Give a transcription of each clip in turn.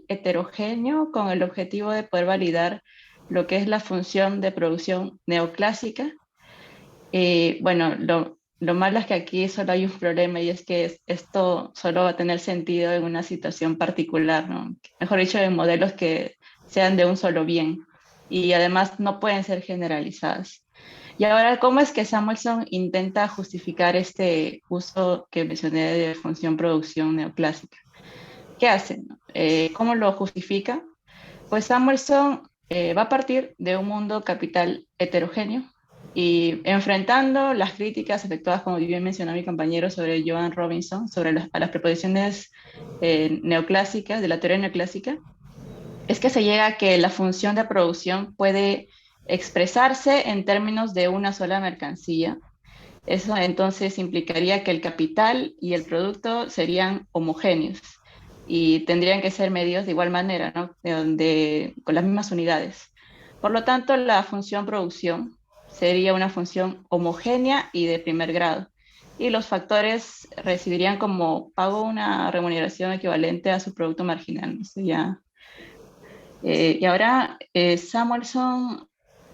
heterogéneo con el objetivo de poder validar lo que es la función de producción neoclásica. Bueno, lo malo es que aquí solo hay un problema y es que esto solo va a tener sentido en una situación particular, ¿no? Mejor dicho, en modelos que sean de un solo bien y además no pueden ser generalizadas. Y ahora, ¿cómo es que Samuelson intenta justificar este uso que mencioné de función producción neoclásica? ¿Qué hace? ¿Cómo lo justifica? Pues Samuelson va a partir de un mundo capital heterogéneo y enfrentando las críticas efectuadas, como bien mencionó mi compañero, sobre Joan Robinson, sobre a las proposiciones neoclásicas, de la teoría neoclásica, es que se llega a que la función de producción puede expresarse en términos de una sola mercancía. Eso entonces implicaría que el capital y el producto serían homogéneos y tendrían que ser medidos de igual manera, ¿no? Con las mismas unidades. Por lo tanto, la función producción sería una función homogénea y de primer grado. Y los factores recibirían como pago una remuneración equivalente a su producto marginal. Eso ya. Y ahora Samuelson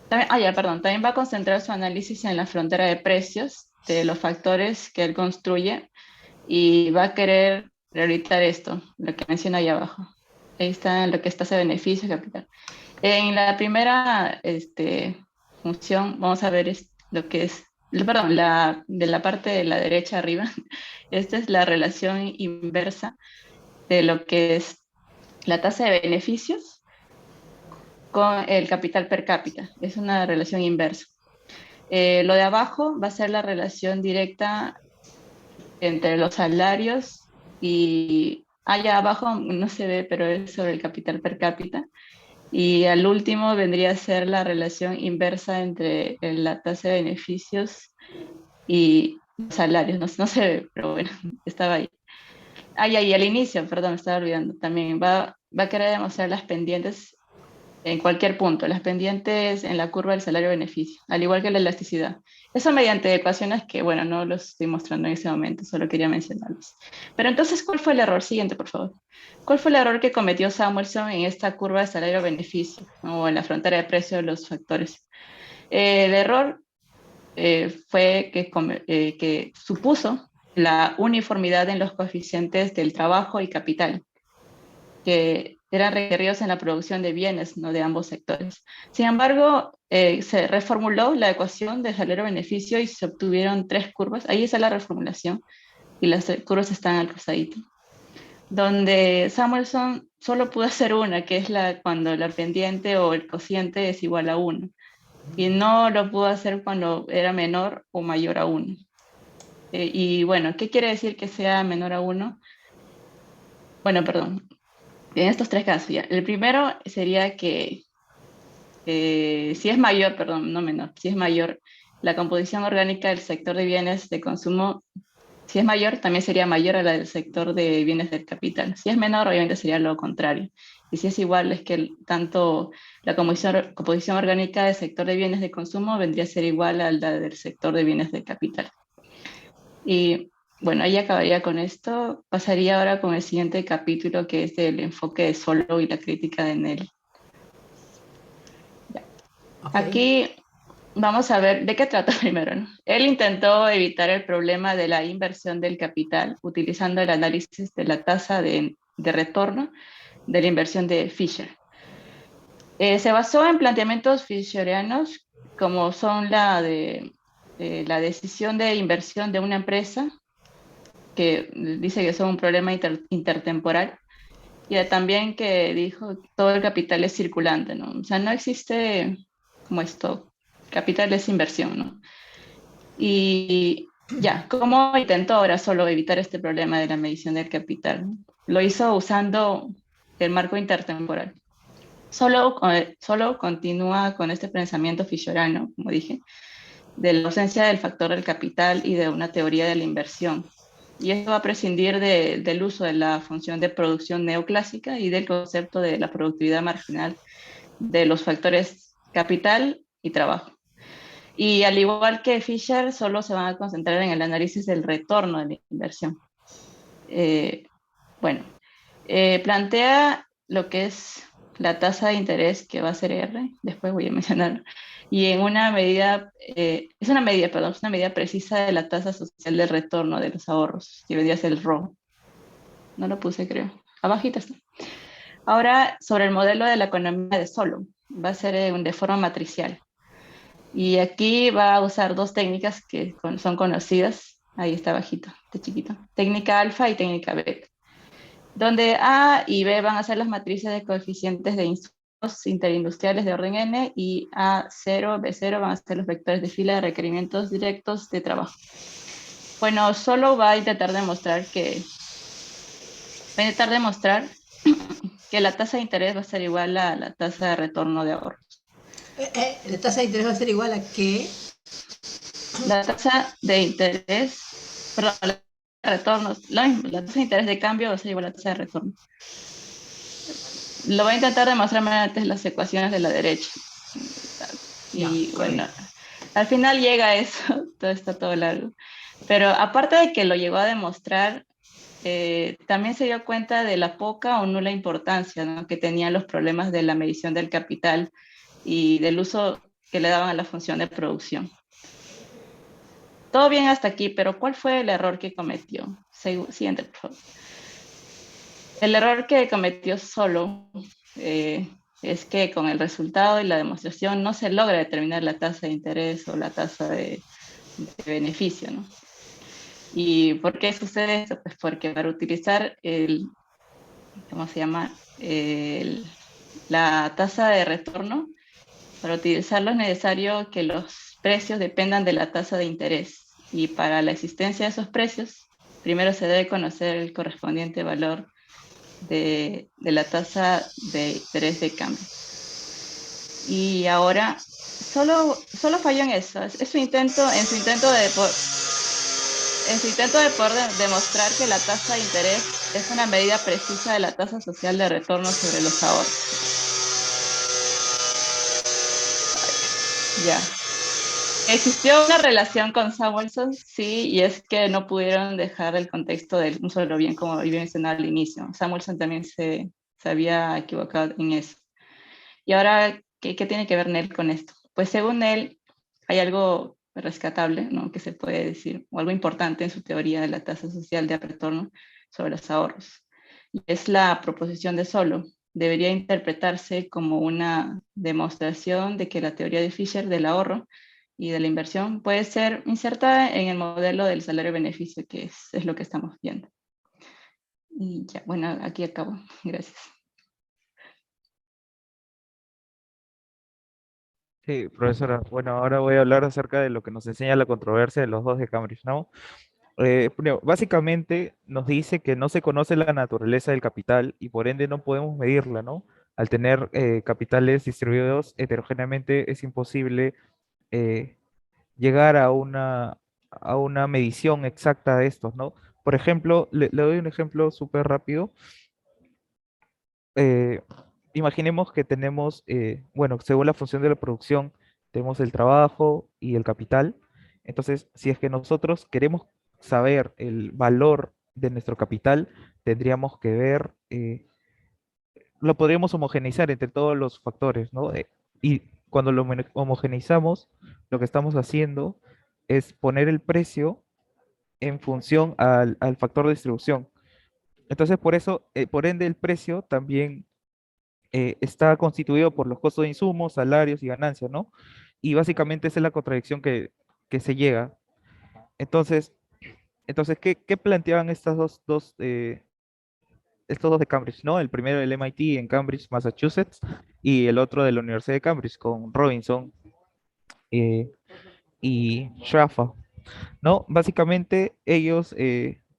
ya, perdón, también va a concentrar su análisis en la frontera de precios de los factores que él construye y va a querer prioritar esto, lo que menciona ahí abajo. Ahí está lo que está ese beneficio capital. En la primera función vamos a ver lo que es, perdón, de la parte de la derecha arriba. Esta es la relación inversa de lo que es la tasa de beneficios con el capital per cápita. Es una relación inversa. Lo de abajo va a ser la relación directa entre los salarios y allá abajo no se ve, pero es sobre el capital per cápita. Y al último vendría a ser la relación inversa entre la tasa de beneficios y los salarios. No, no se ve, pero bueno, estaba ahí. Y al inicio, perdón, me estaba olvidando, también va a querer demostrar las pendientes en cualquier punto, las pendientes en la curva del salario-beneficio, al igual que la elasticidad. Eso mediante ecuaciones que, bueno, no los estoy mostrando en ese momento, solo quería mencionarlos. Pero entonces, ¿cuál fue el error? Siguiente, por favor. ¿Cuál fue el error que cometió Samuelson en esta curva de salario-beneficio o en la frontera de precio de los factores? El error fue que supuso la uniformidad en los coeficientes del trabajo y capital que eran requeridos en la producción de bienes, ¿no? De ambos sectores. Sin embargo, se reformuló la ecuación de salario-beneficio y se obtuvieron tres curvas. Ahí está la reformulación y las curvas están al costadito. Donde Samuelson solo pudo hacer una, que es cuando la pendiente o el cociente es igual a 1. Y no lo pudo hacer cuando era menor o mayor a 1. Y bueno, ¿qué quiere decir que sea menor a 1? Bueno, perdón, en estos tres casos ya. El primero sería que si es mayor, perdón, no menor, si es mayor, la composición orgánica del sector de bienes de consumo, si es mayor, también sería mayor a la del sector de bienes del capital. Si es menor, obviamente sería lo contrario. Y si es igual, es que tanto la composición orgánica del sector de bienes de consumo vendría a ser igual a la del sector de bienes de capital. Y bueno, ahí acabaría con esto. Pasaría ahora con el siguiente capítulo, que es el enfoque de Solow y la crítica de Nelly. Ok. Aquí vamos a ver de qué trata primero, ¿no? Él intentó evitar el problema de la inversión del capital utilizando el análisis de la tasa de retorno de la inversión de Fisher. Se basó en planteamientos fisherianos como son la decisión de inversión de una empresa, que dice que son un problema intertemporal, y también que dijo que todo el capital es circulante, ¿no? O sea, no existe como esto, capital es inversión, ¿no? Y ya, ¿cómo intentó ahora solo evitar este problema de la medición del capital? Lo hizo usando el marco intertemporal. Solo continúa con este pensamiento fisheriano, como dije, de la ausencia del factor del capital y de una teoría de la inversión. Y esto va a prescindir del uso de la función de producción neoclásica y del concepto de la productividad marginal de los factores capital y trabajo. Y al igual que Fisher, solo se van a concentrar en el análisis del retorno de la inversión. Eh, bueno, plantea lo que es la tasa de interés, que va a ser R, después voy a mencionar, y en una medida, es una medida, perdón, es una medida precisa de la tasa social de retorno de los ahorros, que vendría a ser el RO. No lo puse, creo. Abajito está. Ahora, sobre el modelo de la economía de Solo, va a ser de forma matricial. Y aquí va a usar dos técnicas que son conocidas. Ahí está bajito, está chiquito. Técnica alfa y técnica beta. Donde A y B van a ser las matrices de coeficientes de insumos interindustriales de orden n y A0, B0 van a ser los vectores de fila de requerimientos directos de trabajo. Bueno, solo va a intentar demostrar que la tasa de interés va a ser igual a la tasa de retorno de ahorro. La tasa de interés va a ser igual a qué. La tasa de interés, perdón, la tasa de retorno, lo mismo, la tasa de interés de cambio va a ser igual a la tasa de retorno. Lo voy a intentar demostrar mediante las ecuaciones de la derecha. Ya, Y bueno, correcto. al final llega a eso, todo está todo largo. Pero aparte de que lo llegó a demostrar, también se dio cuenta de la poca o nula importancia, ¿no?, que tenían los problemas de la medición del capital y del uso que le daban a la función de producción. Todo bien hasta aquí, pero ¿cuál fue el error que cometió? Siguiente, por favor. El error que cometió Solo es que con el resultado y la demostración no se logra determinar la tasa de interés o la tasa de beneficio, ¿no? ¿Y por qué sucede esto? Pues porque para utilizar ¿cómo se llama? La tasa de retorno, para utilizarlo es necesario que los precios dependan de la tasa de interés. Y para la existencia de esos precios, primero se debe conocer el correspondiente valor de la tasa de interés de cambio. Y ahora solo falló en eso. En su intento de poder demostrar que la tasa de interés es una medida precisa de la tasa social de retorno sobre los ahorros. Ya. Existió una relación con Samuelson, sí, y es que no pudieron dejar el contexto de un solo bien, como había mencionado al inicio. Samuelson también se había equivocado en eso. Y ahora, ¿qué tiene que ver Nell con esto? Pues según él, hay algo rescatable, ¿no?, que se puede decir, o algo importante en su teoría de la tasa social de retorno sobre los ahorros. Y es la proposición de Solo. Debería interpretarse como una demostración de que la teoría de Fisher del ahorro y de la inversión puede ser insertada en el modelo del salario-beneficio, que es lo que estamos viendo. Y ya, bueno, aquí acabo. Gracias. Sí, profesora. Bueno, ahora voy a hablar acerca de lo que nos enseña la controversia de los dos de Cambridge, ¿no? Bueno, básicamente nos dice que no se conoce la naturaleza del capital y por ende no podemos medirla, ¿no? Al tener capitales distribuidos heterogéneamente es imposible eh, llegar a una medición exacta de estos, ¿no? Por ejemplo, le doy un ejemplo súper rápido. eh, Imaginemos que tenemos, bueno, según la función de la producción, tenemos el trabajo y el capital. Entonces, si es que nosotros queremos saber el valor de nuestro capital, tendríamos que ver, lo podríamos homogeneizar entre todos los factores, ¿no? Y cuando lo homogeneizamos, lo que estamos haciendo es poner el precio en función al factor de distribución. Entonces, por eso, por ende, el precio también está constituido por los costos de insumos, salarios y ganancias, ¿no? Y básicamente esa es la contradicción que se llega. Entonces, ¿qué planteaban estos dos de Cambridge, ¿no? El primero del MIT en Cambridge, Massachusetts, y el otro de la Universidad de Cambridge con Robinson eh, y Schaffer, ¿no? Básicamente ellos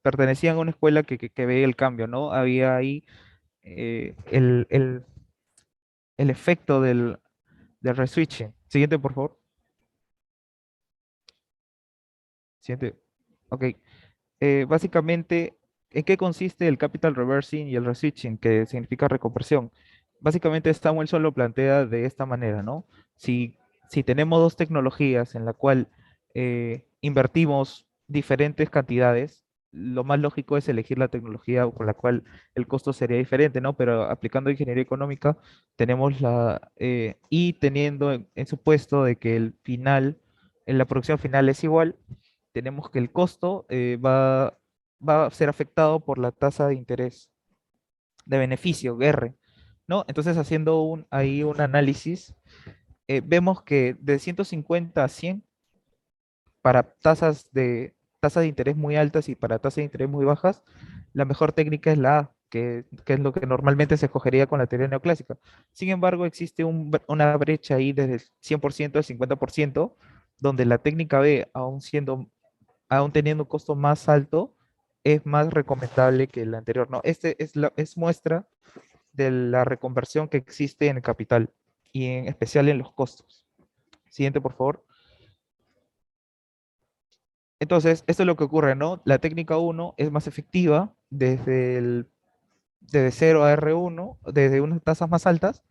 pertenecían a una escuela que veía el cambio, ¿no? Había ahí el efecto del reswitching. Siguiente, por favor. Siguiente. Ok. Básicamente, ¿en qué consiste el capital reversing y el reswitching, que significa reconversión? Básicamente, Samuelson lo plantea de esta manera, ¿no? Si, si tenemos dos tecnologías en la cual invertimos diferentes cantidades, lo más lógico es elegir la tecnología con la cual el costo sería diferente, ¿no? Pero aplicando ingeniería económica, tenemos y teniendo en supuesto de que en la producción final es igual, tenemos que el costo va a ser afectado por la tasa de interés de beneficio, R, ¿no? Entonces, haciendo ahí un análisis, vemos que de 150 a 100 para tasas de interés muy altas y para tasas de interés muy bajas, la mejor técnica es la A, que es lo que normalmente se escogería con la teoría neoclásica. Sin embargo, existe una brecha ahí desde el 100% al 50%, donde la técnica B, aún teniendo un costo más alto, es más recomendable que la anterior. No, es muestra de la reconversión que existe en el capital y en especial en los costos. Siguiente, por favor. Entonces, esto es lo que ocurre, ¿no? La técnica uno es más efectiva desde 0 a R1, desde unas tasas más altas,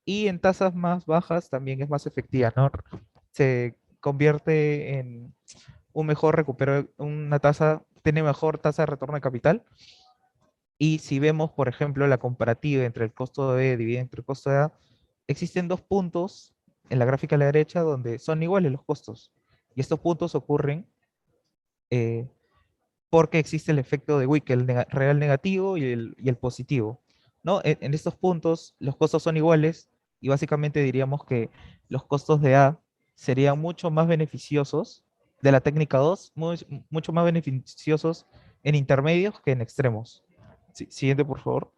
y en tasas más bajas también es más efectiva, ¿no? Se convierte en tiene mejor tasa de retorno de capital. Y si vemos, por ejemplo, la comparativa entre el costo de B dividido entre el costo de A, existen dos puntos en la gráfica a la derecha donde son iguales los costos. Y estos puntos ocurren eh, porque existe el efecto de Wick, el real negativo y el positivo, ¿no? En estos puntos los costos son iguales y básicamente diríamos que los costos de A serían mucho más beneficiosos de la técnica 2, mucho más beneficiosos en intermedios que en extremos. Siguiente, por favor.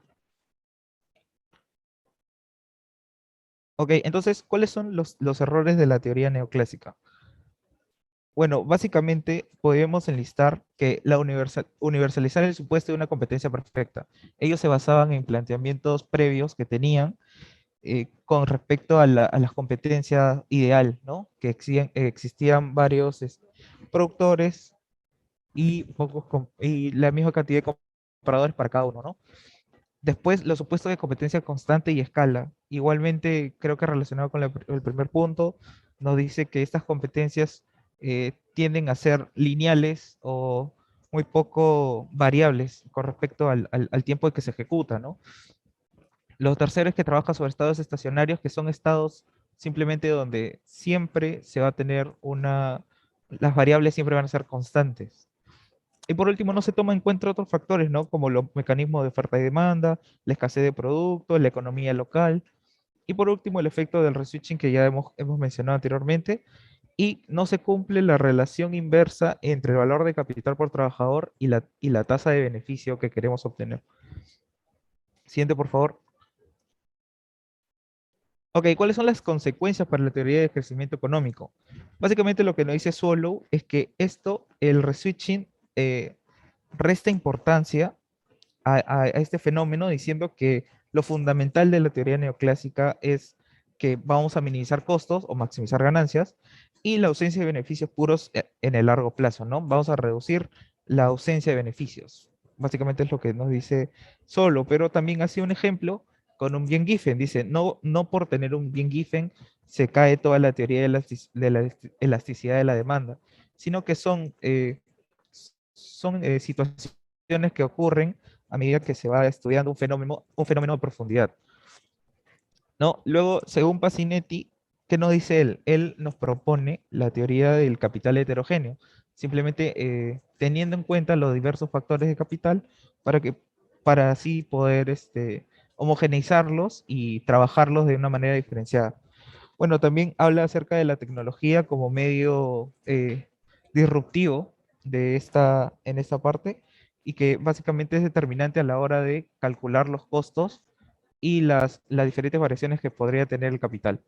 Ok, entonces, ¿cuáles son los errores de la teoría neoclásica? Bueno, básicamente podemos enlistar que universalizar el supuesto de una competencia perfecta. Ellos se basaban en planteamientos previos que tenían con respecto a las competencias ideal, ¿no? Que existían varios productores y la misma cantidad de compradores para cada uno, ¿no? Después, los supuestos de competencia constante y escala. Igualmente, creo que relacionado con el primer punto, nos dice que estas competencias tienden a ser lineales o muy poco variables con respecto al tiempo de que se ejecuta, ¿no? Lo tercero es que trabaja sobre estados estacionarios, que son estados simplemente donde siempre se va a tener las variables siempre van a ser constantes. Y por último, no se toma en cuenta otros factores, ¿no? Como los mecanismos de oferta y demanda, la escasez de productos, la economía local. Y por último, el efecto del reswitching que ya hemos mencionado anteriormente. Y no se cumple la relación inversa entre el valor de capital por trabajador y la tasa de beneficio que queremos obtener. Siguiente, por favor. Ok, ¿cuáles son las consecuencias para la teoría de crecimiento económico? Básicamente lo que nos dice Swallow es que el reswitching, resta importancia a este fenómeno diciendo que lo fundamental de la teoría neoclásica es que vamos a minimizar costos o maximizar ganancias y la ausencia de beneficios puros en el largo plazo, ¿no? Vamos a reducir la ausencia de beneficios. Básicamente es lo que nos dice Solo, pero también hace un ejemplo con un bien Giffen. Dice, no, no por tener un bien Giffen se cae toda la teoría de la elasticidad de la demanda, sino que son situaciones que ocurren a medida que se va estudiando un fenómeno de profundidad, ¿no? Luego, según Pacinetti, ¿qué nos dice él? Él nos propone la teoría del capital heterogéneo, simplemente teniendo en cuenta los diversos factores de capital para así poder homogeneizarlos y trabajarlos de una manera diferenciada. Bueno, también habla acerca de la tecnología como medio disruptivo en esta parte y que básicamente es determinante a la hora de calcular los costos y las diferentes variaciones que podría tener el capital.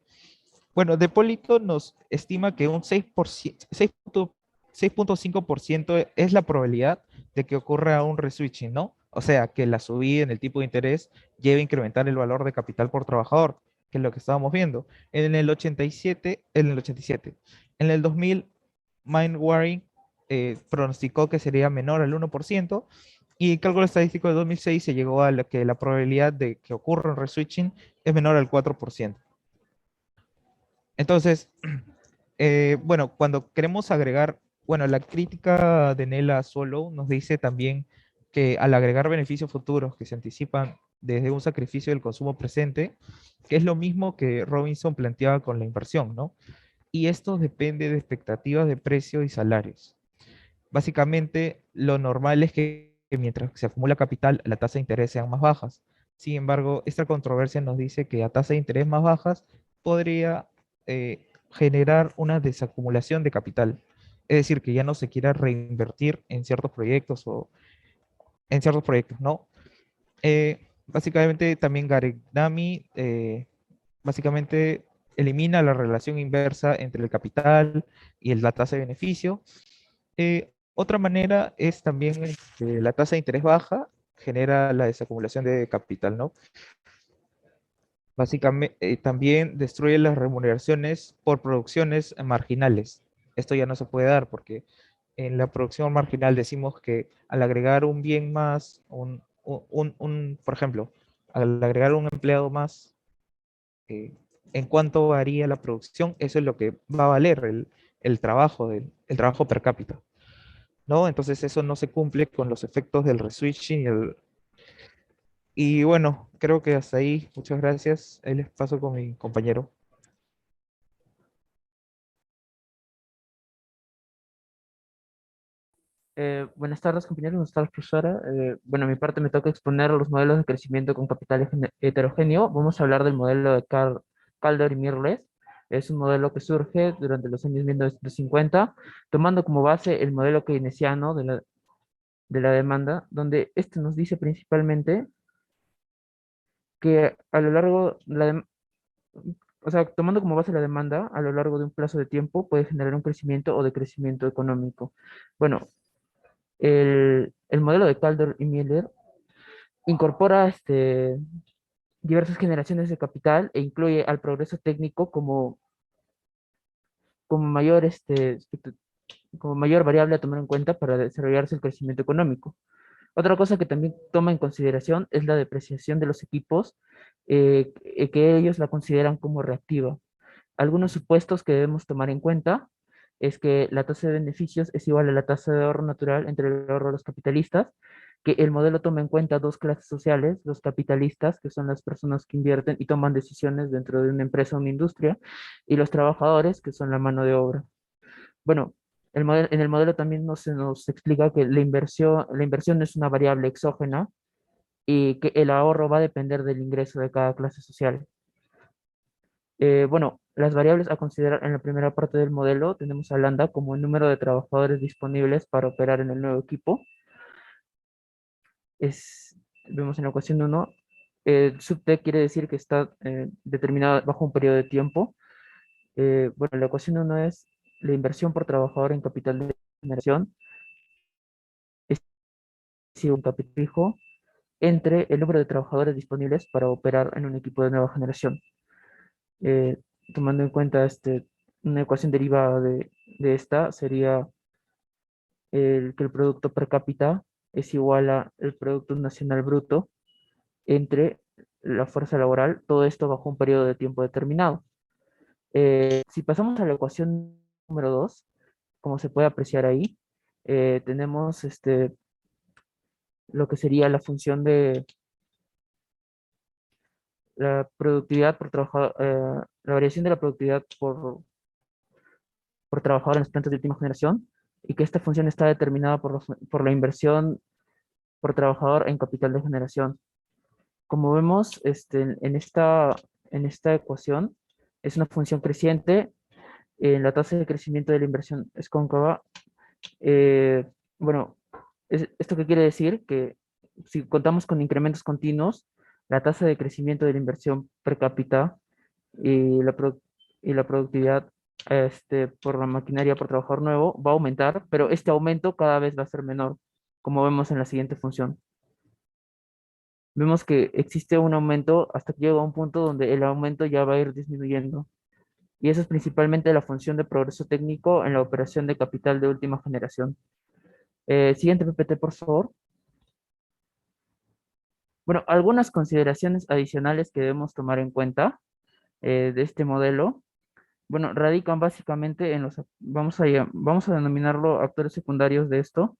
Bueno, Depolito nos estima que un 6.5% es la probabilidad de que ocurra un reswitching, ¿no? O sea, que la subida en el tipo de interés lleve a incrementar el valor de capital por trabajador, que es lo que estábamos viendo. En el 2000, Mindwaring pronosticó que sería menor al 1%, y el cálculo estadístico de 2006 se llegó a que la probabilidad de que ocurra un reswitching es menor al 4%. Entonces, bueno, cuando queremos agregar Bueno, la crítica de Nela Solo nos dice también que al agregar beneficios futuros que se anticipan desde un sacrificio del consumo presente, que es lo mismo que Robinson planteaba con la inversión, ¿no? Y esto depende de expectativas de precio y salarios. Básicamente, lo normal es que mientras se acumula capital, la tasa de interés sean más bajas. Sin embargo, esta controversia nos dice que a tasa de interés más bajas podría generar una desacumulación de capital. Es decir, que ya no se quiera reinvertir en ciertos proyectos o en ciertos proyectos, ¿no? Básicamente también Garenami básicamente elimina la relación inversa entre el capital y la tasa de beneficio. Otra manera es también que la tasa de interés baja genera la desacumulación de capital, ¿no? Básicamente, también destruye las remuneraciones por producciones marginales. Esto ya no se puede dar porque en la producción marginal decimos que al agregar un bien más, por ejemplo, al agregar un empleado más, eh, en cuánto varía la producción, eso es lo que va a valer el trabajo, el trabajo per cápita, ¿no? Entonces eso no se cumple con los efectos del reswitching y bueno, creo que hasta ahí. Muchas gracias. Ahí les paso con mi compañero. Buenas tardes, compañeros. Buenas tardes, profesora. Bueno, a mi parte me toca exponer los modelos de crecimiento con capital heterogéneo. Vamos a hablar del modelo de Kaldor y Mirrlees. Es un modelo que surge durante los años 1950, tomando como base el modelo keynesiano de la demanda, donde este nos dice principalmente que a lo largo, o sea, tomando como base la demanda, a lo largo de un plazo de tiempo puede generar un crecimiento o decrecimiento económico. Bueno, el modelo de Kaldor y Miller incorpora diversas generaciones de capital e incluye al progreso técnico como mayor, como mayor variable a tomar en cuenta para desarrollarse el crecimiento económico. Otra cosa que también toma en consideración es la depreciación de los equipos, que ellos la consideran como reactiva. Algunos supuestos que debemos tomar en cuenta es que la tasa de beneficios es igual a la tasa de ahorro natural entre el ahorro de los capitalistas, que el modelo toma en cuenta dos clases sociales, los capitalistas, que son las personas que invierten y toman decisiones dentro de una empresa o una industria, y los trabajadores, que son la mano de obra. Bueno, en el modelo también se nos explica que la inversión es una variable exógena y que el ahorro va a depender del ingreso de cada clase social. Bueno, las variables a considerar en la primera parte del modelo tenemos a lambda como el número de trabajadores disponibles para operar en el nuevo equipo. Vemos en la ecuación 1, sub t quiere decir que está determinado bajo un periodo de tiempo. Bueno, la ecuación 1 es la inversión por trabajador en capital de generación, es decir, un capital fijo entre el número de trabajadores disponibles para operar en un equipo de nueva generación. Eh, Tomando en cuenta una ecuación derivada de esta, sería que el producto per cápita es igual al Producto Nacional Bruto entre la fuerza laboral, todo esto bajo un periodo de tiempo determinado. Si pasamos a la ecuación número 2, como se puede apreciar ahí, tenemos lo que sería la función de la productividad por trabajador, la variación de la productividad por trabajador en las plantas de última generación, y que esta función está determinada por la inversión por trabajador en capital de generación. Como vemos en esta ecuación, es una función creciente. La tasa de crecimiento de la inversión es cóncava. Bueno, ¿esto qué quiere decir? Que si contamos con incrementos continuos, la tasa de crecimiento de la inversión per cápita y y la productividad por la maquinaria por trabajador nuevo va a aumentar, pero este aumento cada vez va a ser menor, como vemos en la siguiente función. Vemos que existe un aumento hasta que llega a un punto donde el aumento ya va a ir disminuyendo. Y eso es principalmente la función de progreso técnico en la operación de capital de última generación. Siguiente PPT, por favor. Bueno, algunas consideraciones adicionales que debemos tomar en cuenta de este modelo. bueno, radican básicamente en vamos a denominarlo actores secundarios de esto,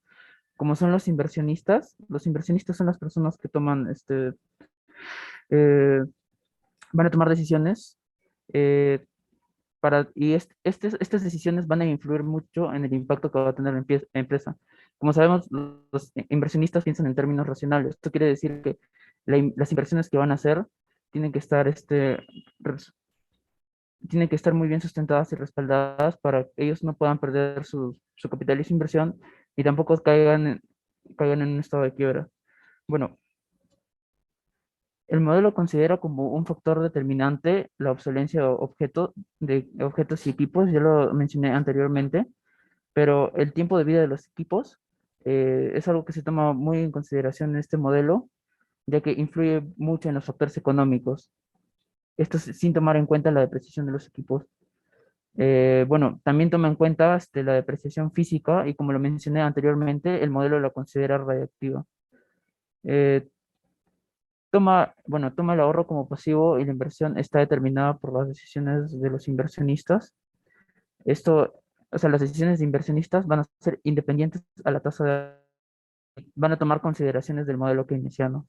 como son los inversionistas. Los inversionistas son las personas que toman, eh, van a tomar decisiones eh, estas decisiones van a influir mucho en el impacto que va a tener la empresa. Como sabemos, los inversionistas piensan en términos racionales. Esto quiere decir que las inversiones que van a hacer tienen que estar, tienen que estar muy bien sustentadas y respaldadas para que ellos no puedan perder su capital y su inversión y tampoco caigan en un estado de quiebra. Bueno, el modelo considera como un factor determinante la obsolencia de objetos y equipos, ya lo mencioné anteriormente, pero el tiempo de vida de los equipos es algo que se toma muy en consideración en este modelo, ya que influye mucho en los factores económicos. Esto sin tomar en cuenta la depreciación de los equipos. Bueno, también toma en cuenta la depreciación física y como lo mencioné anteriormente, el modelo la considera radiactiva. Eh, toma el ahorro como pasivo y la inversión está determinada por las decisiones de los inversionistas. Esto, o sea, las decisiones de inversionistas van a ser independientes a la tasa van a tomar consideraciones del modelo keynesiano.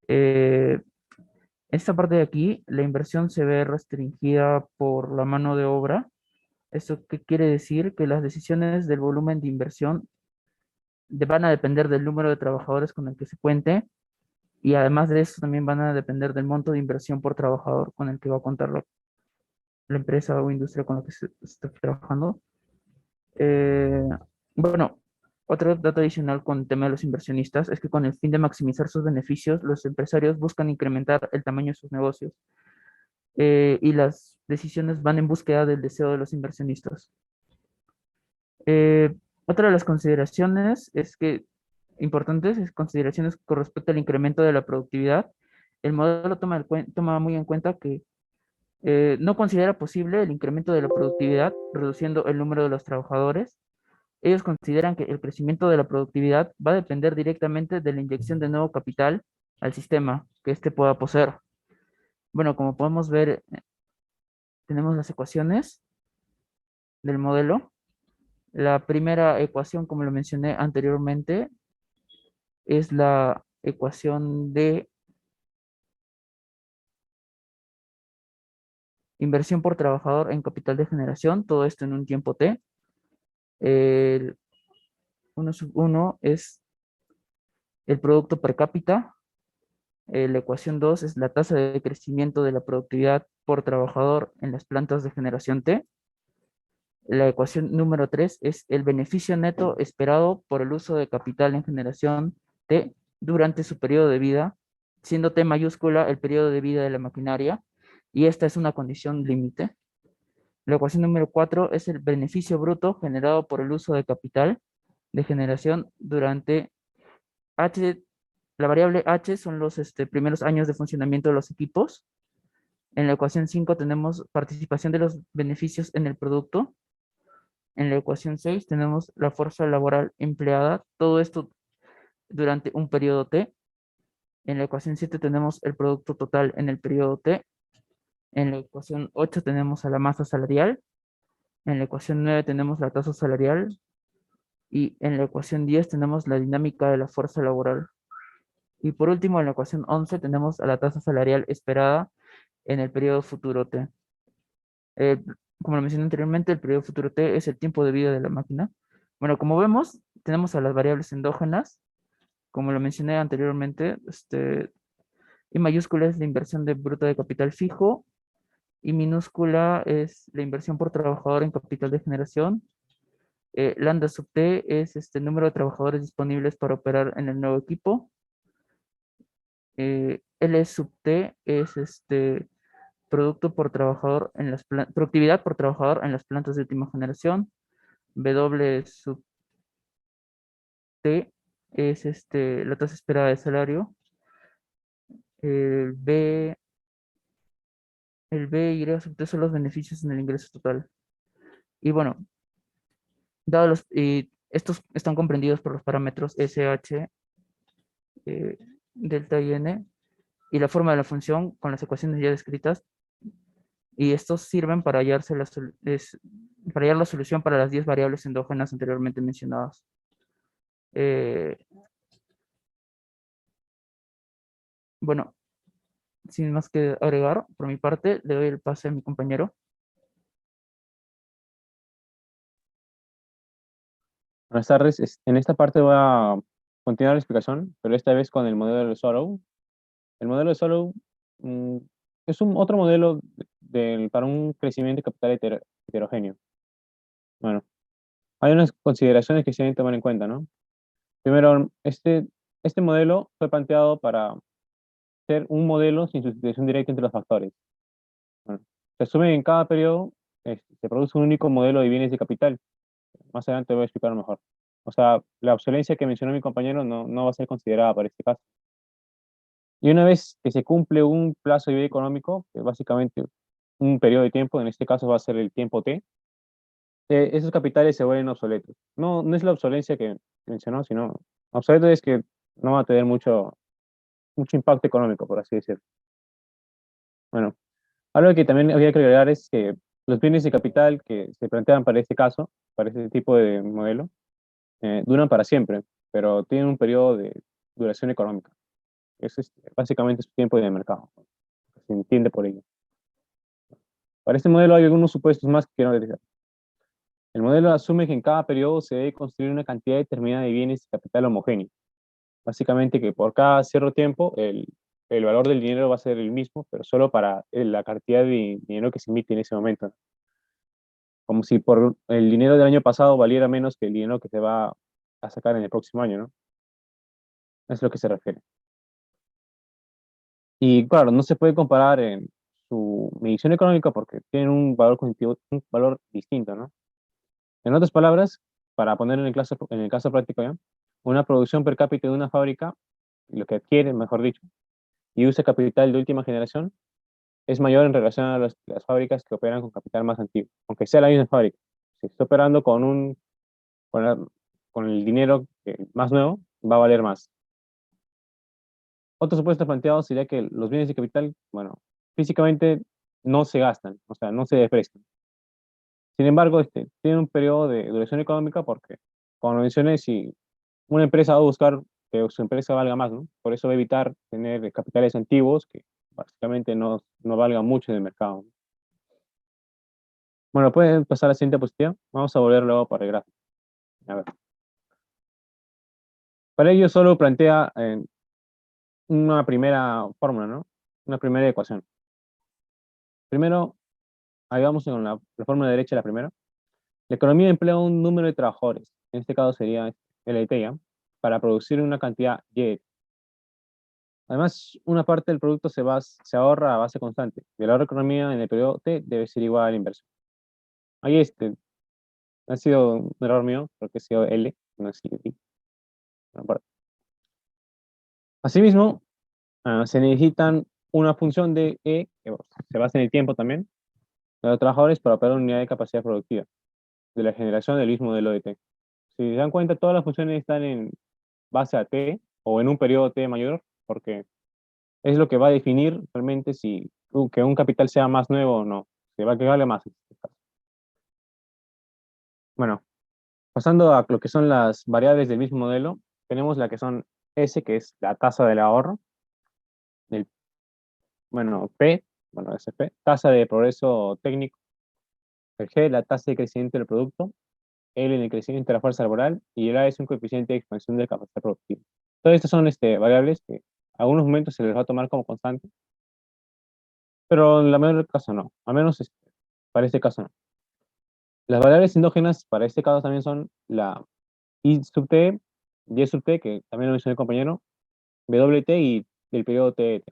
Eh, esta parte de aquí, la inversión se ve restringida por la mano de obra. ¿Esto qué quiere decir? Que las decisiones del volumen de inversión van a depender del número de trabajadores con el que se cuente y además de eso también van a depender del monto de inversión por trabajador con el que va a contar la empresa o industria con la que se está trabajando. Eh, bueno, otro dato adicional con el tema de los inversionistas es que con el fin de maximizar sus beneficios, los empresarios buscan incrementar el tamaño de sus negocios y las decisiones van en búsqueda del deseo de los inversionistas. Eh, Otra de las consideraciones importantes es consideraciones con respecto al incremento de la productividad. El modelo toma muy en cuenta que no considera posible el incremento de la productividad reduciendo el número de los trabajadores. Ellos consideran que el crecimiento de la productividad va a depender directamente de la inyección de nuevo capital al sistema que éste pueda poseer. Bueno, como podemos ver, tenemos las ecuaciones del modelo. La primera ecuación, como lo mencioné anteriormente, es la ecuación de inversión por trabajador en capital de generación, todo esto en un tiempo t. El 1/1 es el producto per cápita. La ecuación 2 es la tasa de crecimiento de la productividad por trabajador en las plantas de generación T. La ecuación número 3 es el beneficio neto esperado por el uso de capital en generación T durante su periodo de vida, siendo T mayúscula el periodo de vida de la maquinaria, y esta es una condición límite. La ecuación número 4 es el beneficio bruto generado por el uso de capital de generación durante H. La variable H son los primeros años de funcionamiento de los equipos. En la ecuación 5 tenemos participación de los beneficios en el producto. En la ecuación 6 tenemos la fuerza laboral empleada, todo esto durante un periodo T. En la ecuación 7 tenemos el producto total en el periodo T. En la ecuación 8 tenemos a la masa salarial. En la ecuación 9 tenemos la tasa salarial. Y en la ecuación 10 tenemos la dinámica de la fuerza laboral. Y por último, en la ecuación 11 tenemos a la tasa salarial esperada en el periodo futuro T. Eh, Como lo mencioné anteriormente, el periodo futuro T es el tiempo de vida de la máquina. Bueno, como vemos, tenemos a las variables endógenas. Como lo mencioné anteriormente, I mayúscula es la inversión de bruta de capital fijo. I minúscula es la inversión por trabajador en capital de generación. Lambda sub T es el número de trabajadores disponibles para operar en el nuevo equipo. L sub T es producto por trabajador en productividad por trabajador en las plantas de última generación. W sub T es la tasa esperada de salario. El B, el B y Y sub T son los beneficios en el ingreso total. Y bueno, estos están comprendidos por los parámetros SH, delta y N, y la forma de la función con las ecuaciones ya descritas y estos sirven para para hallar la solución para las 10 variables endógenas anteriormente mencionadas. Eh, bueno, sin más que agregar, por mi parte, le doy el pase a mi compañero. Buenas tardes. En esta parte voy a continuar la explicación, pero esta vez con el modelo de Solow. El modelo de Solow mm, es un otro modelo para un crecimiento de capital heterogéneo. Bueno, hay unas consideraciones que se deben tomar en cuenta, ¿no? Primero, este modelo fue planteado para ser un modelo sin sustitución directa entre los factores. Bueno, se asume que en cada periodo se produce un único modelo de bienes de capital. Más adelante voy a explicarlo mejor. O sea, la obsolencia que mencionó mi compañero no va a ser considerada para este caso. Y una vez que se cumple un plazo de vida económico, que básicamente un periodo de tiempo, en este caso va a ser el tiempo T, esos capitales se vuelven obsoletos. No es la obsolencia que mencionó, sino obsoleto es que no va a tener mucho impacto económico, por así decirlo. Bueno, algo que también había que agregar es que los bienes de capital que se plantean para este caso, para este tipo de modelo, duran para siempre, pero tienen un periodo de duración económica. Eso es básicamente su tiempo de mercado. Se entiende por ello. Para este modelo hay algunos supuestos más que quiero detallar. El modelo asume que en cada periodo se debe construir una cantidad determinada de bienes de capital homogéneo. Básicamente que por cada cierto tiempo el valor del dinero va a ser el mismo, pero solo para la cantidad de dinero que se emite en ese momento. Como si por el dinero del año pasado valiera menos que el dinero que se va a sacar en el próximo año, ¿no? Es lo que se refiere. Y claro, no se puede comparar en su medición económica porque tienen un valor cognitivo, un valor distinto, ¿no? En otras palabras, para poner en el caso práctico ya, una producción per cápita de una fábrica, lo que adquiere, mejor dicho, y usa capital de última generación, es mayor en relación a las fábricas que operan con capital más antiguo, aunque sea la misma fábrica. Si está operando con, la- con el dinero más nuevo, va a valer más. Otro supuesto planteado sería que los bienes de capital, bueno, físicamente no se gastan, o sea, no se deprecian. Sin embargo, tienen un periodo de duración económica porque, como lo mencioné, si una empresa va a buscar que su empresa valga más, ¿no? Por eso va a evitar tener capitales antiguos que básicamente no valgan mucho en el mercado. Bueno, pueden pasar a la siguiente diapositiva. Vamos a volver luego para el gráfico. A ver. Para ello solo plantea una primera fórmula, ¿no? Una primera ecuación. Primero, ahí vamos con la fórmula derecha, la primera. La economía emplea un número de trabajadores, en este caso sería LT, ¿ya? Para producir una cantidad Y. Además, una parte del producto se ahorra a base constante. Y el ahorro de economía en el periodo T debe ser igual a la inversión. Ahí ha sido un error mío, porque ha sido L, no es I. Bueno, asimismo, se necesitan una función de E, que se basa en el tiempo también, de los trabajadores para operar una unidad de capacidad productiva, de la generación del mismo modelo de T. Si se dan cuenta, todas las funciones están en base a T o en un periodo T mayor, porque es lo que va a definir realmente si que un capital sea más nuevo o no. Se va a que vale más en este caso. Bueno, pasando a lo que son las variables del mismo modelo, tenemos la que son S, que es la tasa del ahorro, el, bueno, P, bueno, SP, tasa de progreso técnico, el G, la tasa de crecimiento del producto, L en el crecimiento de la fuerza laboral y el A es un coeficiente de expansión de la capacidad productiva. Todas estas son variables que a algunos momentos se les va a tomar como constante, pero en la mayoría de los casos no, al menos para este caso no. Las variables endógenas para este caso también son la I sub t, Y sub t, que también lo mencionó el compañero, WT y el periodo TET.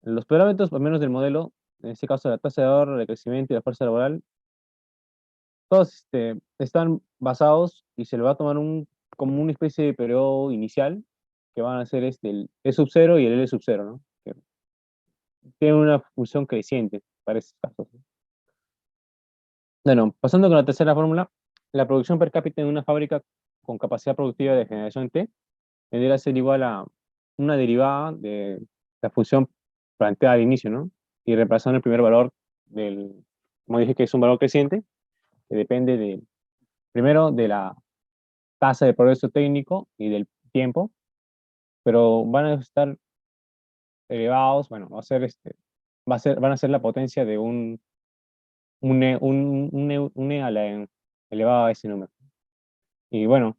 Los parámetros, al menos del modelo, en este caso la tasa de ahorro, el crecimiento y la fuerza laboral, todos están basados y se le va a tomar como una especie de periodo inicial, que van a ser el E sub 0 y el L sub 0, ¿no? Que tienen una función creciente para estos casos. Bueno, pasando con la tercera fórmula, la producción per cápita en una fábrica con capacidad productiva de generación T tendría a ser igual a una derivada de la función planteada al inicio, ¿no? Y reemplazando el primer valor como dije que es un valor creciente, que depende primero de la tasa de progreso técnico y del tiempo, pero van a estar elevados, bueno, van a ser la potencia de un E a la elevada a ese número. Y bueno,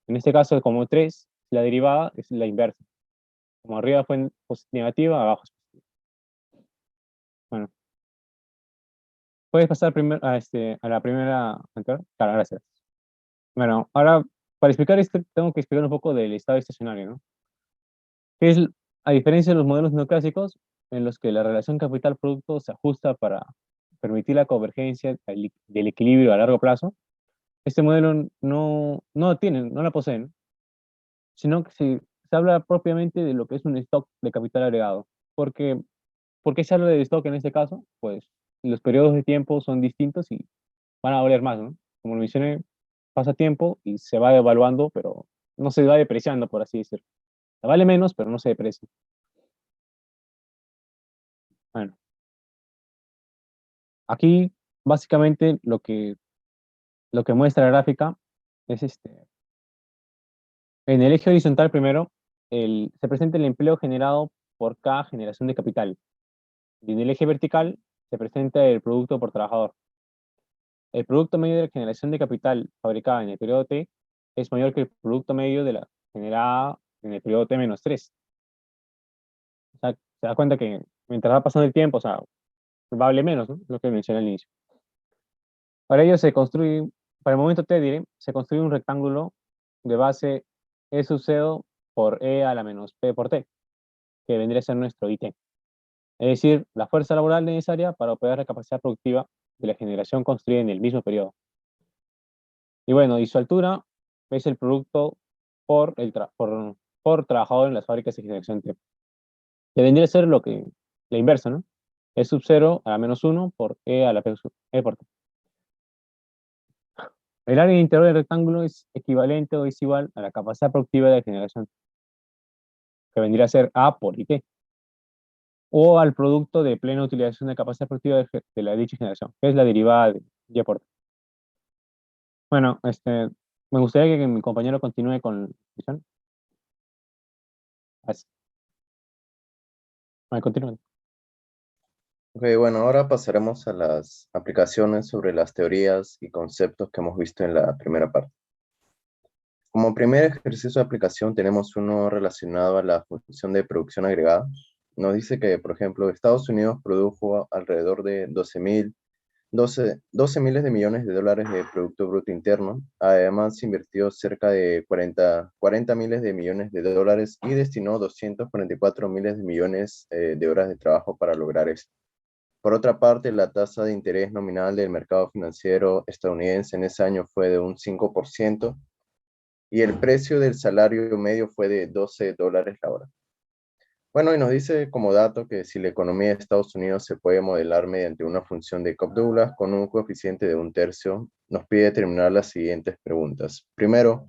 en este caso, como 3, la derivada es la inversa. Como arriba fue negativa, abajo es positiva. Bueno, puedes pasar a la primera anterior. Claro, gracias. Bueno, ahora, para explicar esto, tengo que explicar un poco del estado estacionario, ¿no? Que es, a diferencia de los modelos neoclásicos, en los que la relación capital-producto se ajusta para permitir la convergencia del equilibrio a largo plazo, este modelo no la poseen, sino que se habla propiamente de lo que es un stock de capital agregado. Porque, ¿por qué se habla de stock en este caso? Pues los periodos de tiempo son distintos y van a valer más, ¿no? Como lo mencioné, pasa tiempo y se va devaluando, pero no se va depreciando, por así decirlo. Vale menos, pero no se deprecia. Bueno, aquí básicamente lo que muestra la gráfica es en el eje horizontal primero, se presenta el empleo generado por cada generación de capital. Y en el eje vertical se presenta el producto por trabajador. El producto medio de la generación de capital fabricada en el periodo T es mayor que el producto medio de la generada en el periodo T-3. O sea, se da cuenta que mientras va pasando el tiempo, o sea, vale menos, ¿no? Lo que mencioné al inicio. Para ello para el momento T, diré, se construye un rectángulo de base E sub 0 por E a la menos P por T, que vendría a ser nuestro IT. Es decir, la fuerza laboral necesaria para operar la capacidad productiva de la generación construida en el mismo periodo. Y bueno, y su altura es el producto por trabajador en las fábricas de generación T. Que vendría a ser la inversa, ¿no? E sub 0 a la menos 1 por E a la E por T. El área interior del rectángulo es equivalente o es igual a la capacidad productiva de generación, que vendría a ser A por IT, o al producto de plena utilización de capacidad productiva de la dicha generación, que es la derivada de Y por T. Bueno, me gustaría que mi compañero continúe con la explicación. Así. Vale, continúe. Ok, bueno, ahora pasaremos a las aplicaciones sobre las teorías y conceptos que hemos visto en la primera parte. Como primer ejercicio de aplicación tenemos uno relacionado a la función de producción agregada. Nos dice que, por ejemplo, Estados Unidos produjo alrededor de 12 miles de millones de dólares de Producto Bruto Interno. Además, invirtió cerca de 40 miles de millones de dólares y destinó 244 miles de millones de horas de trabajo para lograr esto. Por otra parte, la tasa de interés nominal del mercado financiero estadounidense en ese año fue de un 5% y el precio del salario medio fue de $12 la hora. Bueno, y nos dice como dato que si la economía de Estados Unidos se puede modelar mediante una función de Cobb-Douglas con un coeficiente de 1/3, nos pide determinar las siguientes preguntas. Primero,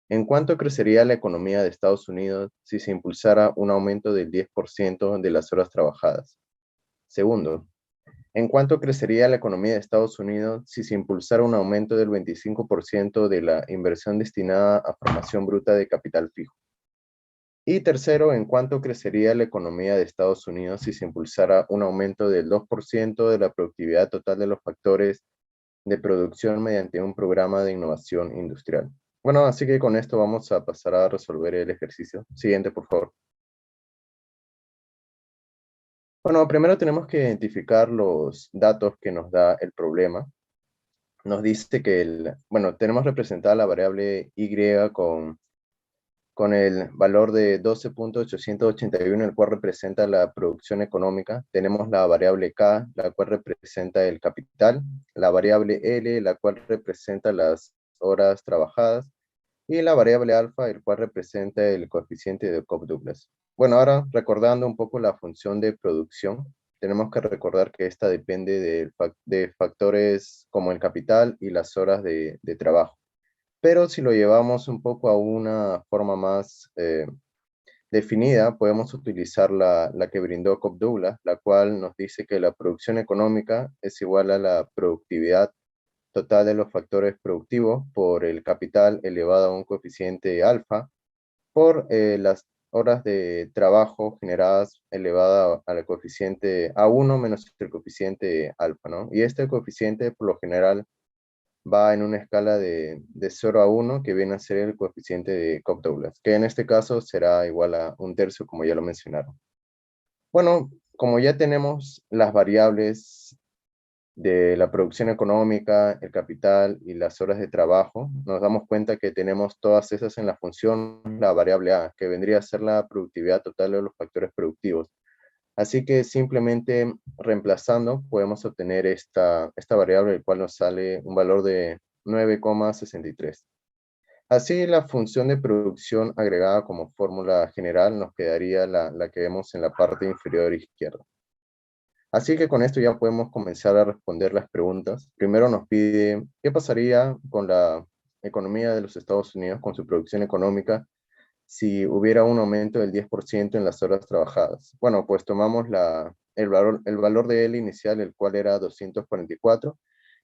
¿en cuánto crecería la economía de Estados Unidos si se impulsara un aumento del 10% de las horas trabajadas? Segundo, ¿en cuánto crecería la economía de Estados Unidos si se impulsara un aumento del 25% de la inversión destinada a formación bruta de capital fijo? Y tercero, ¿en cuánto crecería la economía de Estados Unidos si se impulsara un aumento del 2% de la productividad total de los factores de producción mediante un programa de innovación industrial? Bueno, así que con esto vamos a pasar a resolver el ejercicio. Siguiente, por favor. Bueno, primero tenemos que identificar los datos que nos da el problema. Nos dice que tenemos representada la variable Y con el valor de 12.881, el cual representa la producción económica. Tenemos la variable K, la cual representa el capital, la variable L, la cual representa las horas trabajadas, y la variable alfa, el cual representa el coeficiente de Cobb-Douglas. Bueno, ahora recordando un poco la función de producción, tenemos que recordar que esta depende de factores como el capital y las horas de trabajo. Pero si lo llevamos un poco a una forma más definida, podemos utilizar la que brindó Cobb Douglas, la cual nos dice que la producción económica es igual a la productividad total de los factores productivos por el capital elevado a un coeficiente alfa por las horas de trabajo generadas elevada al coeficiente A1 menos el coeficiente alfa, ¿no? Y este coeficiente por lo general va en una escala de 0 a 1, que viene a ser el coeficiente de Cobb-Douglas, que en este caso será igual a 1/3, como ya lo mencionaron. Bueno, como ya tenemos las variables de la producción económica, el capital y las horas de trabajo, nos damos cuenta que tenemos todas esas en la función, la variable A, que vendría a ser la productividad total de los factores productivos. Así que simplemente reemplazando podemos obtener esta variable, el cual nos sale un valor de 9,63. Así la función de producción agregada como fórmula general nos quedaría la que vemos en la parte inferior izquierda. Así que con esto ya podemos comenzar a responder las preguntas. Primero nos pide, ¿qué pasaría con la economía de los Estados Unidos, con su producción económica, si hubiera un aumento del 10% en las horas trabajadas? Bueno, pues tomamos el valor de L inicial, el cual era 244,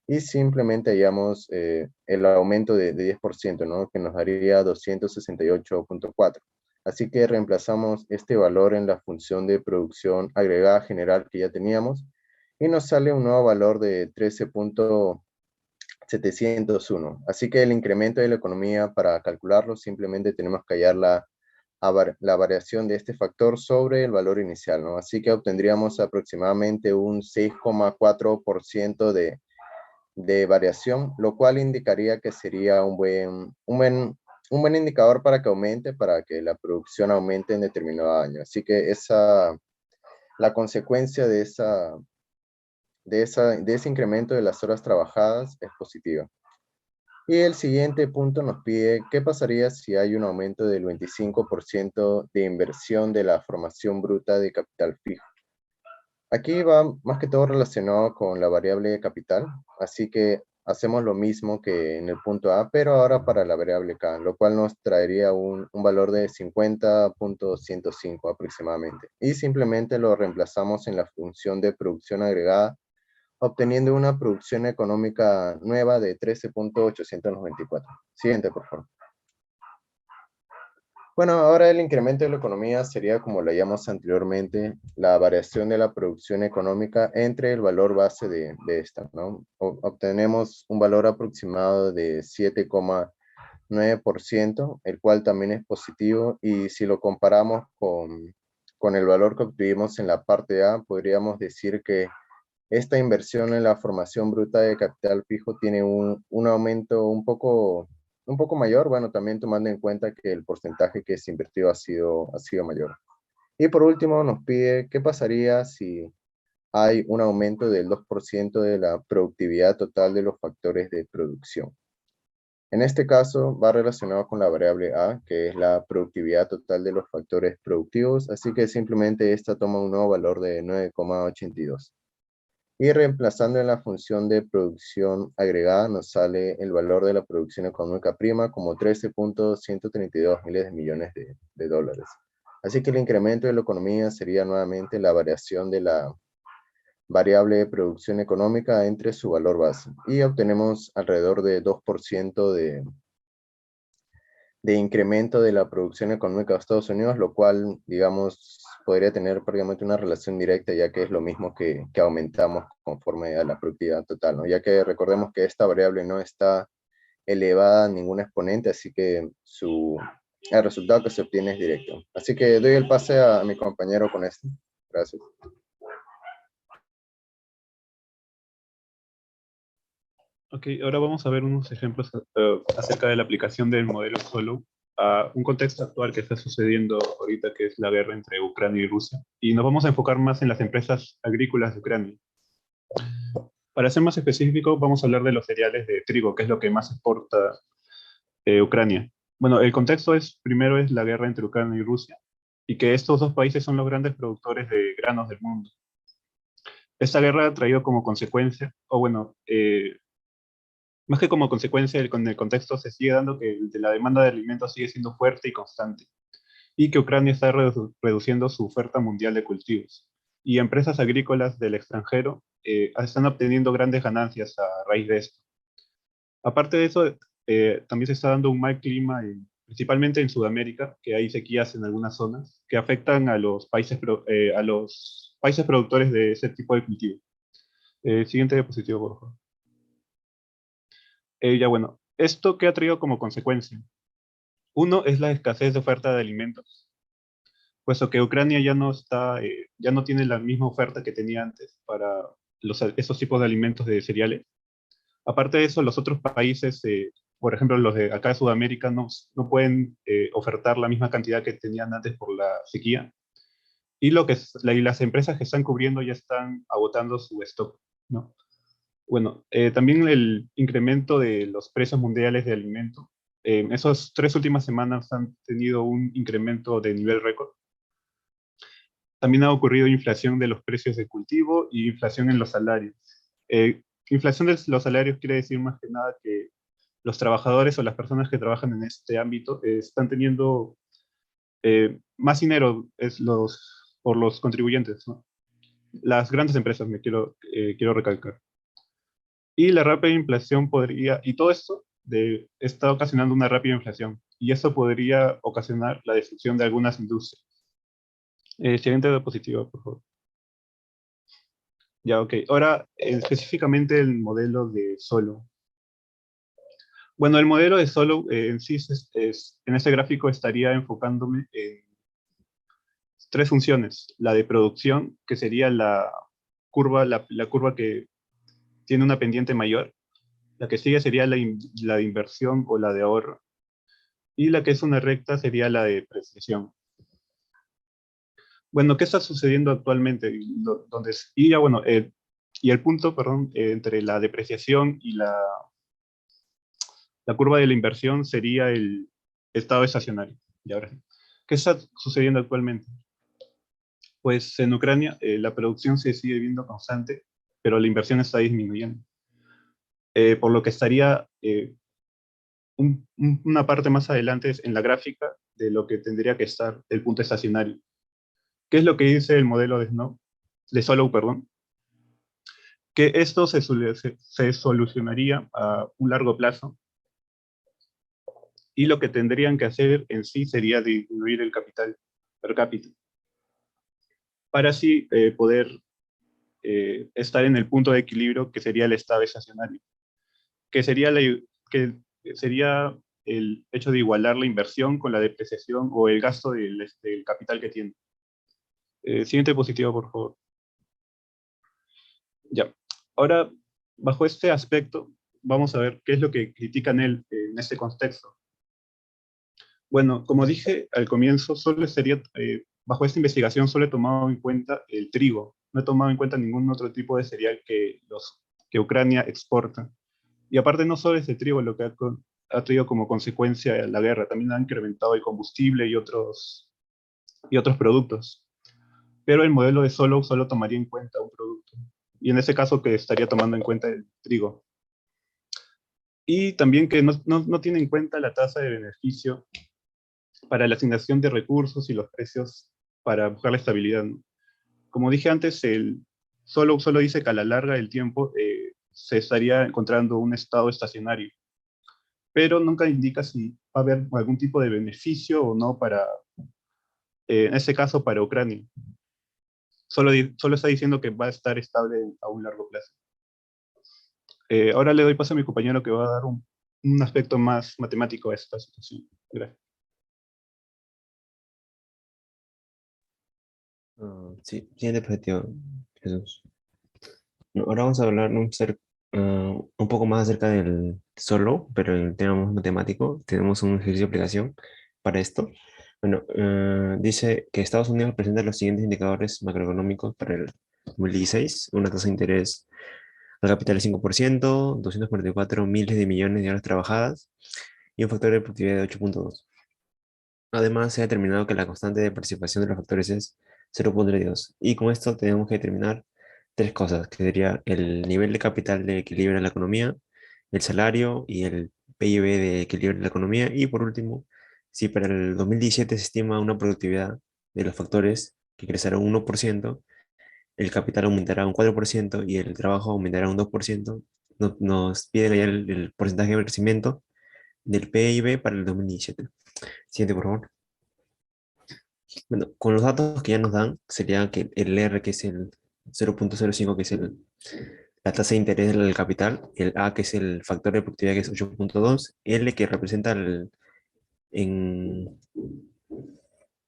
y simplemente hallamos el aumento de 10%, ¿no? Que nos daría 268,4. Así que reemplazamos este valor en la función de producción agregada general que ya teníamos, y nos sale un nuevo valor de 13,701. Así que el incremento de la economía, para calcularlo, simplemente tenemos que hallar la variación de este factor sobre el valor inicial, ¿no? Así que obtendríamos aproximadamente un 6,4% de variación, lo cual indicaría que sería un buen indicador para que aumente, para que la producción aumente en determinado año. Así que la consecuencia de ese incremento de las horas trabajadas es positiva. Y el siguiente punto nos pide, ¿qué pasaría si hay un aumento del 25% de inversión de la formación bruta de capital fijo? Aquí va más que todo relacionado con la variable capital, así que hacemos lo mismo que en el punto A, pero ahora para la variable K, lo cual nos traería un valor de 50,105 aproximadamente. Y simplemente lo reemplazamos en la función de producción agregada, obteniendo una producción económica nueva de 13,894. Siguiente, por favor. Bueno, ahora el incremento de la economía sería, como lo llamamos anteriormente, la variación de la producción económica entre el valor base de esta, ¿no? Obtenemos un valor aproximado de 7,9%, el cual también es positivo, y si lo comparamos con el valor que obtuvimos en la parte A, podríamos decir que esta inversión en la formación bruta de capital fijo tiene un aumento un poco mayor, bueno, también tomando en cuenta que el porcentaje que se invirtió ha sido mayor. Y por último nos pide, ¿qué pasaría si hay un aumento del 2% de la productividad total de los factores de producción? En este caso va relacionado con la variable A, que es la productividad total de los factores productivos, así que simplemente esta toma un nuevo valor de 9,82. Y reemplazando en la función de producción agregada, nos sale el valor de la producción económica prima como 13,132 miles de millones de dólares. Así que el incremento de la economía sería nuevamente la variación de la variable de producción económica entre su valor base. Y obtenemos alrededor de 2% de incremento de la producción económica de Estados Unidos, lo cual, digamos, podría tener prácticamente una relación directa, ya que es lo mismo que aumentamos conforme a la productividad total, ¿no? Ya que recordemos que esta variable no está elevada a ningún exponente, así que el resultado que se obtiene es directo. Así que doy el pase a mi compañero con esto. Gracias. Ok, ahora vamos a ver unos ejemplos acerca de la aplicación del modelo Solow a un contexto actual que está sucediendo ahorita, que es la guerra entre Ucrania y Rusia. Y nos vamos a enfocar más en las empresas agrícolas de Ucrania. Para ser más específico, vamos a hablar de los cereales de trigo, que es lo que más exporta Ucrania. Bueno, el contexto primero es la guerra entre Ucrania y Rusia, y que estos dos países son los grandes productores de granos del mundo. Esta guerra ha traído como consecuencia, o bueno, más que como consecuencia, con el contexto se sigue dando que la demanda de alimentos sigue siendo fuerte y constante. y que Ucrania está reduciendo su oferta mundial de cultivos. Y empresas agrícolas del extranjero están obteniendo grandes ganancias a raíz de esto. Aparte de eso, también se está dando un mal clima, principalmente en Sudamérica, que hay sequías en algunas zonas, que afectan a los países productores de ese tipo de cultivo. Siguiente diapositiva, por favor. Ya bueno, ¿esto qué ha traído como consecuencia? Uno es la escasez de oferta de alimentos, puesto que Ucrania ya no tiene la misma oferta que tenía antes para esos tipos de alimentos de cereales. Aparte de eso, los otros países, por ejemplo, los de acá de Sudamérica, no pueden ofertar la misma cantidad que tenían antes por la sequía. Y y las empresas que están cubriendo ya están agotando su stock, ¿no? Bueno, también el incremento de los precios mundiales de alimentos. Esas 3 últimas semanas han tenido un incremento de nivel récord. También ha ocurrido inflación de los precios de cultivo y inflación en los salarios. Inflación de los salarios quiere decir más que nada que los trabajadores o las personas que trabajan en este ámbito están teniendo más dinero por los contribuyentes, ¿no? Las grandes empresas, quiero recalcar. Y la rápida inflación y todo esto está ocasionando una rápida inflación, y eso podría ocasionar la destrucción de algunas industrias. Siguiente diapositiva, por favor. Ya, ok. Ahora, específicamente el modelo de Solow. Bueno, el modelo de Solow en sí en este gráfico estaría enfocándome en 3 funciones. La de producción, que sería la curva que tiene una pendiente mayor. La que sigue sería la de inversión o la de ahorro. Y la que es una recta sería la de depreciación. Bueno, ¿qué está sucediendo actualmente? Y el punto, perdón, entre la depreciación y la curva de la inversión sería el estado estacionario. Y ahora, ¿qué está sucediendo actualmente? Pues en Ucrania la producción se sigue viendo constante, pero la inversión está disminuyendo. Por lo que estaría una parte más adelante en la gráfica de lo que tendría que estar el punto estacionario. ¿Qué es lo que dice el modelo de Solow, perdón? Que esto se solucionaría a un largo plazo, y lo que tendrían que hacer en sí sería disminuir el capital per cápita, para así poder estar en el punto de equilibrio que sería el estado estacionario, que sería el hecho de igualar la inversión con la depreciación o el gasto del capital que tiene. Siguiente diapositiva, por favor. Ya. Ahora, bajo este aspecto, vamos a ver qué es lo que critican él en este contexto. Bueno, como dije al comienzo, bajo esta investigación solo he tomado en cuenta el trigo. No he tomado en cuenta ningún otro tipo de cereal que Ucrania exporta. Y aparte, no solo es el trigo lo que ha traído como consecuencia la guerra, también ha incrementado el combustible y otros productos. Pero el modelo de Solow solo tomaría en cuenta un producto. Y en ese caso que estaría tomando en cuenta el trigo. Y también que no tiene en cuenta la tasa de beneficio para la asignación de recursos y los precios para buscar la estabilidad, ¿no? Como dije antes, solo dice que a la larga del tiempo se estaría encontrando un estado estacionario, pero nunca indica si va a haber algún tipo de beneficio o no en este caso, para Ucrania. Solo está diciendo que va a estar estable a un largo plazo. Ahora le doy paso a mi compañero que va a dar un aspecto más matemático a esta situación. Gracias. Sí, siguiente objetivo, Jesús. Ahora vamos a hablar un poco más acerca del solo, pero en el tema más matemático. Tenemos un ejercicio de aplicación para esto. Bueno, dice que Estados Unidos presenta los siguientes indicadores macroeconómicos para el 2016: una tasa de interés al capital del 5%, 244 miles de millones de horas trabajadas y un factor de productividad de 8.2. Además, se ha determinado que la constante de participación de los factores es 0.32. Y con esto tenemos que determinar 3 cosas, que sería el nivel de capital de equilibrio de la economía, el salario y el PIB de equilibrio de la economía, y por último, si para el 2017 se estima una productividad de los factores que crecerá un 1%, el capital aumentará un 4% y el trabajo aumentará un 2%, nos piden allá el porcentaje de crecimiento del PIB para el 2017. Siguiente, por favor. Bueno, con los datos que ya nos dan, sería que el R, que es el 0,05, que es la tasa de interés del capital, el A, que es el factor de productividad, que es 8,2, L, que representa en,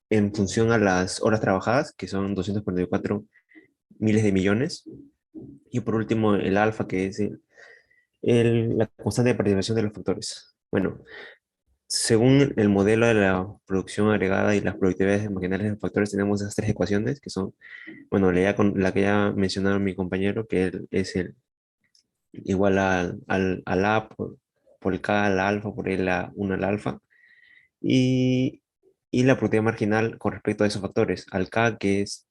en función a las horas trabajadas, que son 244 miles de millones, y por último el alfa, que es la constante de participación de los factores. Bueno, según el modelo de la producción agregada y las productividades marginales de los factores, tenemos esas tres ecuaciones, que son, bueno, la que ya mencionaron mi compañero, que es el igual al A por el K al alfa, por el A 1 al alfa, y, y la productividad marginal con respecto a esos factores, al K, que es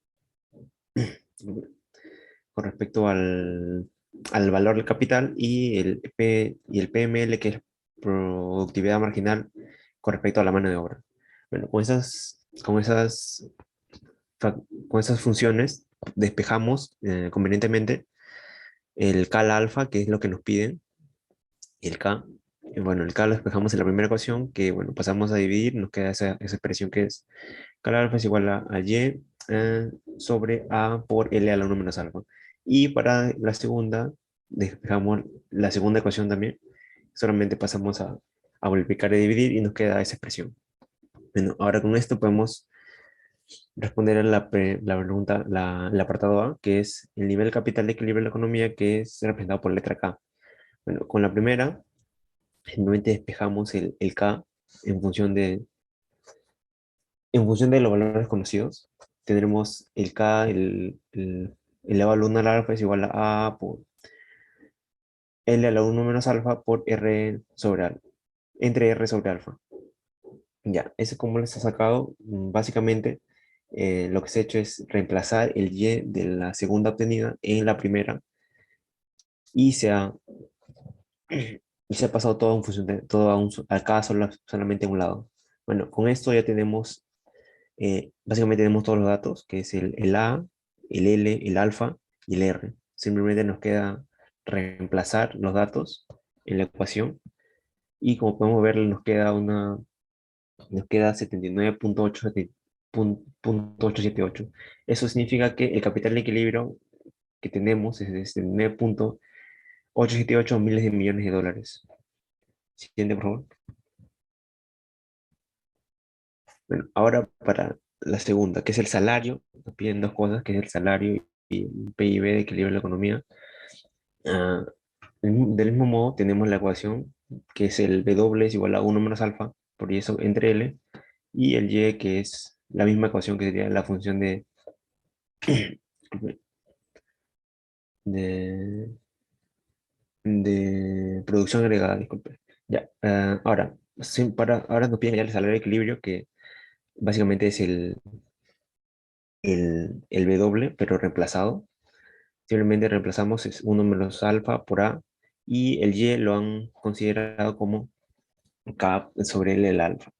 con respecto al valor del capital, y el PML, que es productividad marginal con respecto a la mano de obra. Bueno, con esas funciones despejamos convenientemente el K al alfa, que es lo que nos piden, y el K. Bueno, el K lo despejamos en la primera ecuación, que bueno, pasamos a dividir, nos queda esa expresión que es K al alfa es igual a Y sobre A por L a la 1 menos alfa. Y para la segunda, despejamos la segunda ecuación también, solamente pasamos a multiplicar y dividir y nos queda esa expresión. Bueno, ahora con esto podemos responder a la pregunta, el apartado A, que es el nivel capital de equilibrio de la economía, que es representado por la letra K. Bueno, con la primera, simplemente despejamos el K en función de los valores conocidos. Tendremos el K, el elevado al 1 al alfa es igual a A por L a la 1 menos alfa por R sobre alfa, entre R sobre alfa. Ya, eso como les ha sacado, básicamente lo que se ha hecho es reemplazar el Y de la segunda obtenida en la primera y y se ha pasado todo en función de todo acá solamente a un lado. Bueno, con esto ya tenemos, básicamente tenemos todos los datos, que es el A, el L, el alfa y el R. Simplemente nos queda reemplazar los datos en la ecuación y como podemos ver nos queda 79,878. Eso significa que el capital de equilibrio que tenemos es de 79,878 miles de millones de dólares. Siguiente, por favor. Bueno, ahora para la segunda, que es el salario. Nos piden dos cosas, que es el salario y el PIB de equilibrio de la economía. Ah, del mismo modo, tenemos la ecuación, que es el W es igual a 1 menos alfa, por eso entre L, y el Y, que es la misma ecuación que sería la función de, de producción agregada, disculpe. Ya, ahora, ahora nos piden ya el salario de equilibrio, que básicamente es el W, pero reemplazado. Simplemente reemplazamos es 1 menos alfa por A, y el Y lo han considerado como K sobre el alfa.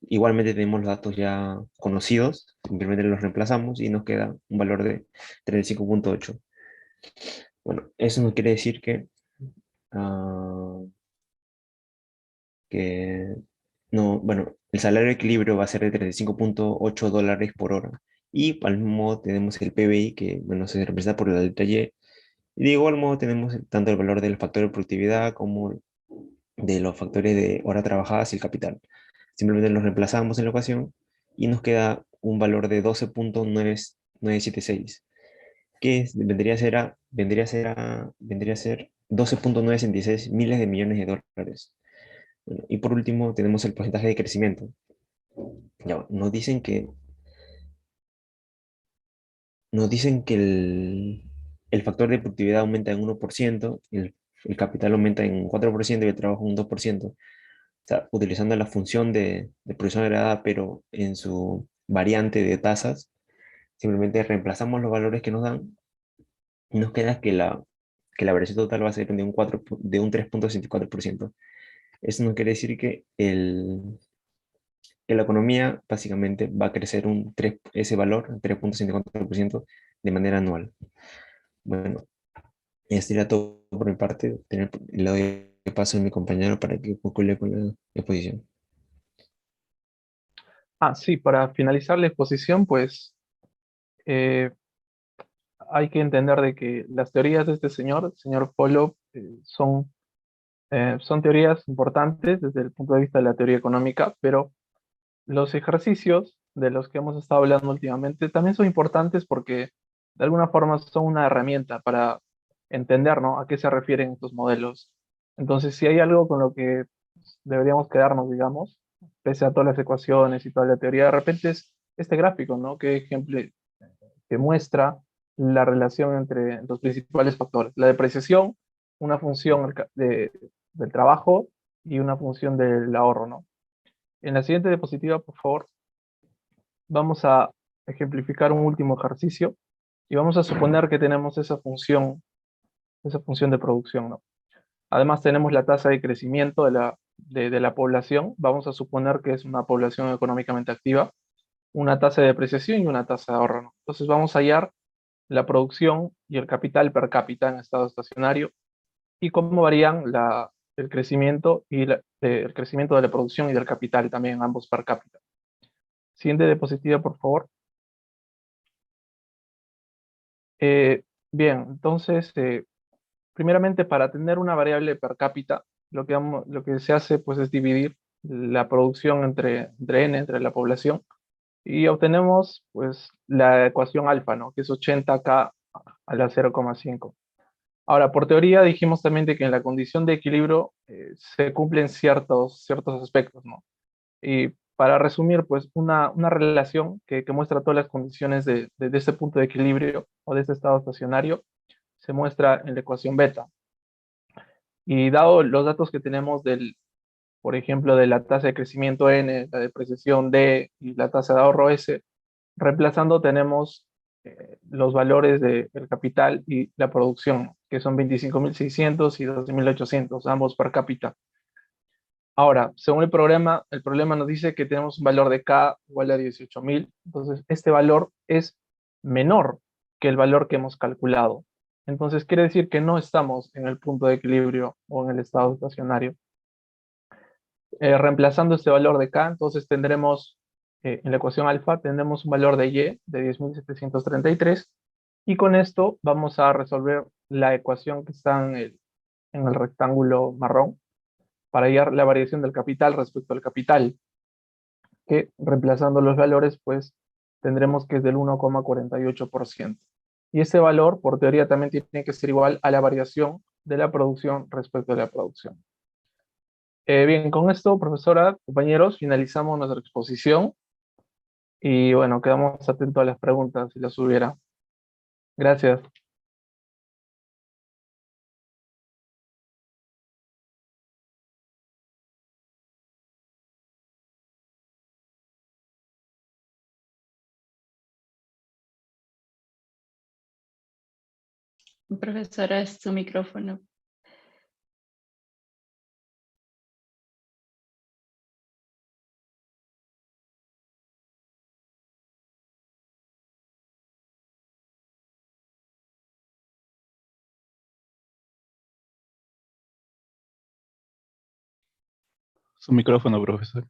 Igualmente tenemos los datos ya conocidos, simplemente los reemplazamos y nos queda un valor de 35,8. Bueno, eso no quiere decir ah, que no, bueno, el salario de equilibrio va a ser de 35,8 dólares por hora. Y al mismo modo tenemos el PBI, que bueno, se representa por la letra Y. Y de igual modo tenemos tanto el valor del factor de productividad como de los factores de horas trabajadas y el capital. Simplemente los reemplazamos en la ecuación y nos queda un valor de 12,976, vendría a ser 12,966 miles de millones de dólares. Bueno, y por último tenemos el porcentaje de crecimiento. Ya, nos dicen que el factor de productividad aumenta en 1%, el capital aumenta en 4% y el trabajo en un 2%. O sea, utilizando la función de producción agregada, pero en su variante de tasas, simplemente reemplazamos los valores que nos dan y nos queda que la variación total va a ser de un 3,64%. Eso no quiere decir que en la economía básicamente va a crecer ese valor, 3,54% de manera anual. Bueno, esto sería todo por mi parte. Le doy paso a mi compañero para que concluya con la exposición. Sí, para finalizar la exposición, pues eh, hay que entender de que las teorías de este señor, el señor Polo, son teorías importantes desde el punto de vista de la teoría económica, pero los ejercicios de los que hemos estado hablando últimamente también son importantes porque de alguna forma son una herramienta para entender, ¿no?, a qué se refieren estos modelos. Entonces, si hay algo con lo que deberíamos quedarnos, digamos, pese a todas las ecuaciones y toda la teoría, de repente es este gráfico, ¿no?, que muestra la relación entre los principales factores. La depreciación, una función del trabajo y una función del ahorro, ¿no? En la siguiente diapositiva, por favor, vamos a ejemplificar un último ejercicio y vamos a suponer que tenemos esa función de producción, ¿no? Además tenemos la tasa de crecimiento de la población. Vamos a suponer que es una población económicamente activa, una tasa de depreciación y una tasa de ahorro, ¿no? Entonces vamos a hallar la producción y el capital per cápita en estado estacionario y cómo varían el crecimiento el crecimiento de la producción y del capital también, ambos per cápita. Siguiente diapositiva, por favor. Bien, entonces, primeramente para tener una variable per cápita, lo que se hace pues es dividir la producción entre n, entre la población, y obtenemos pues la ecuación alfa, ¿no?, que es 80K a la 0,5. Ahora, por teoría dijimos también de que en la condición de equilibrio se cumplen ciertos aspectos, ¿no? Y para resumir, pues una relación que muestra todas las condiciones de este punto de equilibrio o de este estado estacionario se muestra en la ecuación beta. Y dado los datos que tenemos por ejemplo, de la tasa de crecimiento n, la depreciación d y la tasa de ahorro s, reemplazando tenemos los valores del capital y la producción, que son 25.600 y 12.800, ambos per cápita. Ahora, según el problema nos dice que tenemos un valor de K igual a 18.000, entonces este valor es menor que el valor que hemos calculado. Entonces quiere decir que no estamos en el punto de equilibrio o en el estado estacionario. Reemplazando este valor de K, entonces tendremos, en la ecuación alfa, tendremos un valor de Y de 10.733, y con esto vamos a resolver la ecuación que está en el rectángulo marrón, para hallar la variación del capital respecto al capital, que reemplazando los valores, pues tendremos que es del 1,48%. Y ese valor, por teoría, también tiene que ser igual a la variación de la producción respecto a la producción. Bien, con esto, profesora, compañeros, finalizamos nuestra exposición y bueno, quedamos atentos a las preguntas si las hubiera. Gracias. Profesora, es su micrófono. Su micrófono, profesor.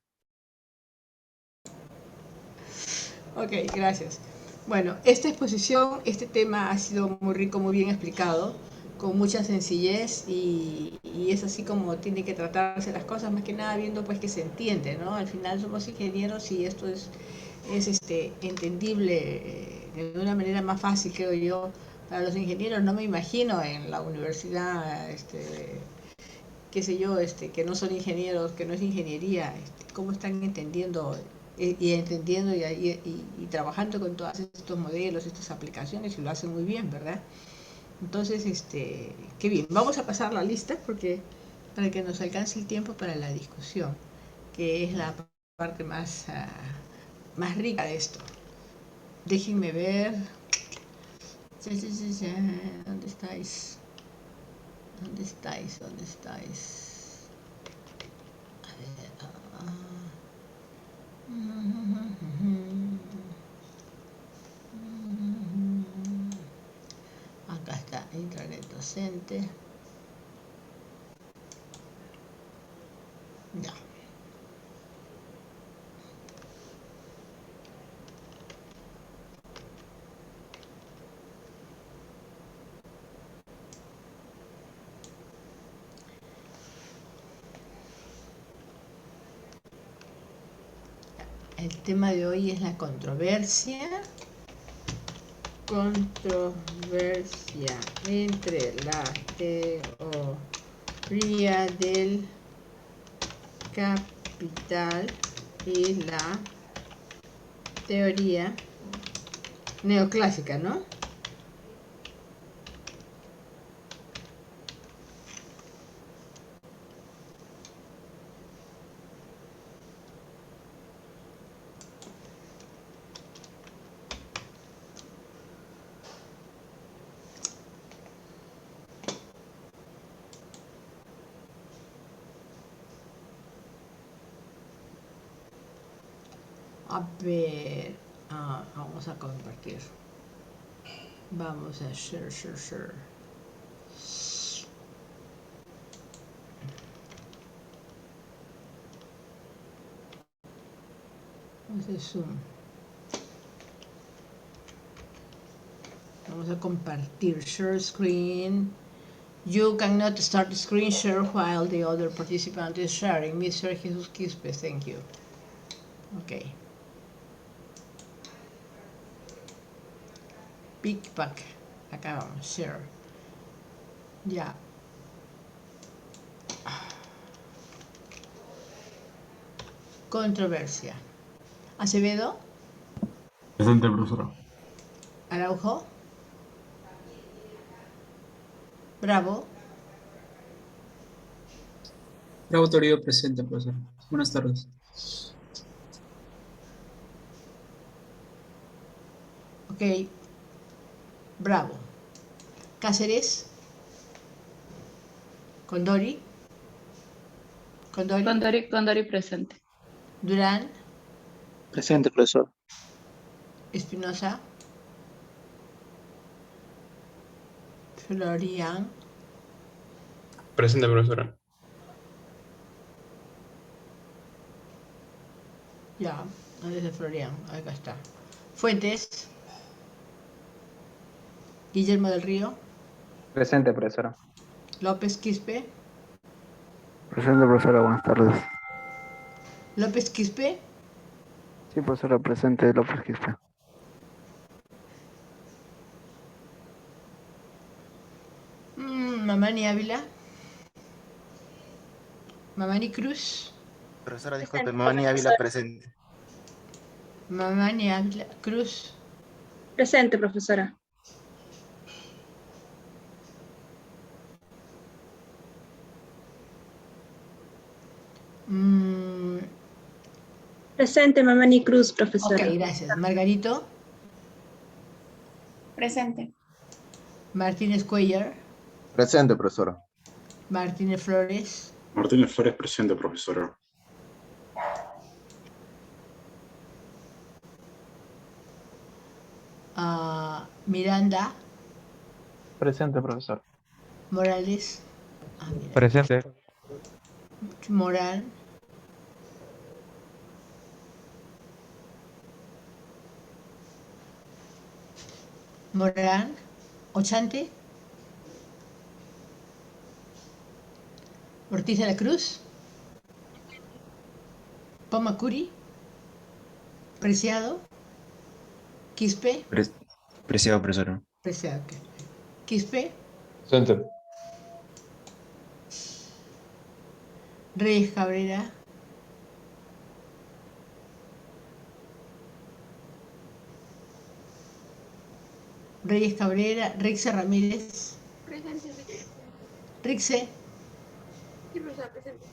Ok, gracias. Bueno, esta exposición, este tema ha sido muy rico, muy bien explicado, con mucha sencillez y es así como tiene que tratarse las cosas, más que nada viendo pues que se entiende, ¿no? Al final somos ingenieros y esto es entendible de una manera más fácil, creo yo, para los ingenieros. No me imagino en la universidad, qué sé yo, que no son ingenieros, que no es ingeniería, cómo están entendiendo y trabajando con todos estos modelos, estas aplicaciones, y lo hacen muy bien, ¿verdad? Entonces, qué bien. Vamos a pasar la lista para que nos alcance el tiempo para la discusión, que es la parte más rica de esto. Déjenme ver. ¿Dónde estáis? ¿Dónde estáis? A ver. intranet docente. Ya. El tema de hoy es la controversia. Controversia entre la teoría del capital y la teoría neoclásica, ¿no? A ver, vamos a compartir. Vamos a share. Vamos a Zoom. Vamos a compartir share screen. You cannot start the screen share while the other participant is sharing. Mr. Jesus Quispe, thank you. Okay. Pickpack. Acá vamos, share. Ya. Controversia. Acevedo. Presente, profesora. Araujo. Bravo. Bravo Toribio presente, profesor. Buenas tardes. Ok. Bravo. Cáceres. Condori. Condori presente. Durán. Presente, profesor. Espinosa. Florian. Presente, profesora. Ya, ¿dónde es Florian? Acá está. Fuentes. Guillermo del Río. Presente, profesora. López Quispe. Presente, profesora. Buenas tardes. López Quispe. Sí, profesora, presente. López Quispe. Mamani Ávila. Mamani Cruz. Profesora, disculpe, Mamani Ávila presente. Mamani Ávila Cruz. Presente, profesora. Presente, Mamani Cruz, profesora. Ok, gracias. Margarito. Presente. Martínez Cuellar. Presente, profesora. Martínez Flores. Martínez Flores presente, profesora. Miranda. Presente, profesor. Morales. Presente. Morán. Morán. Ochante. Ortiz de la Cruz. Pomacuri. Preciado. Quispe. Preciado, profesora. Preciado. Okay. Quispe. Presente. Reyes Cabrera. Reyes Cabrera. Rixe Ramírez. Presente. Rixe. Sí, profesora, presente.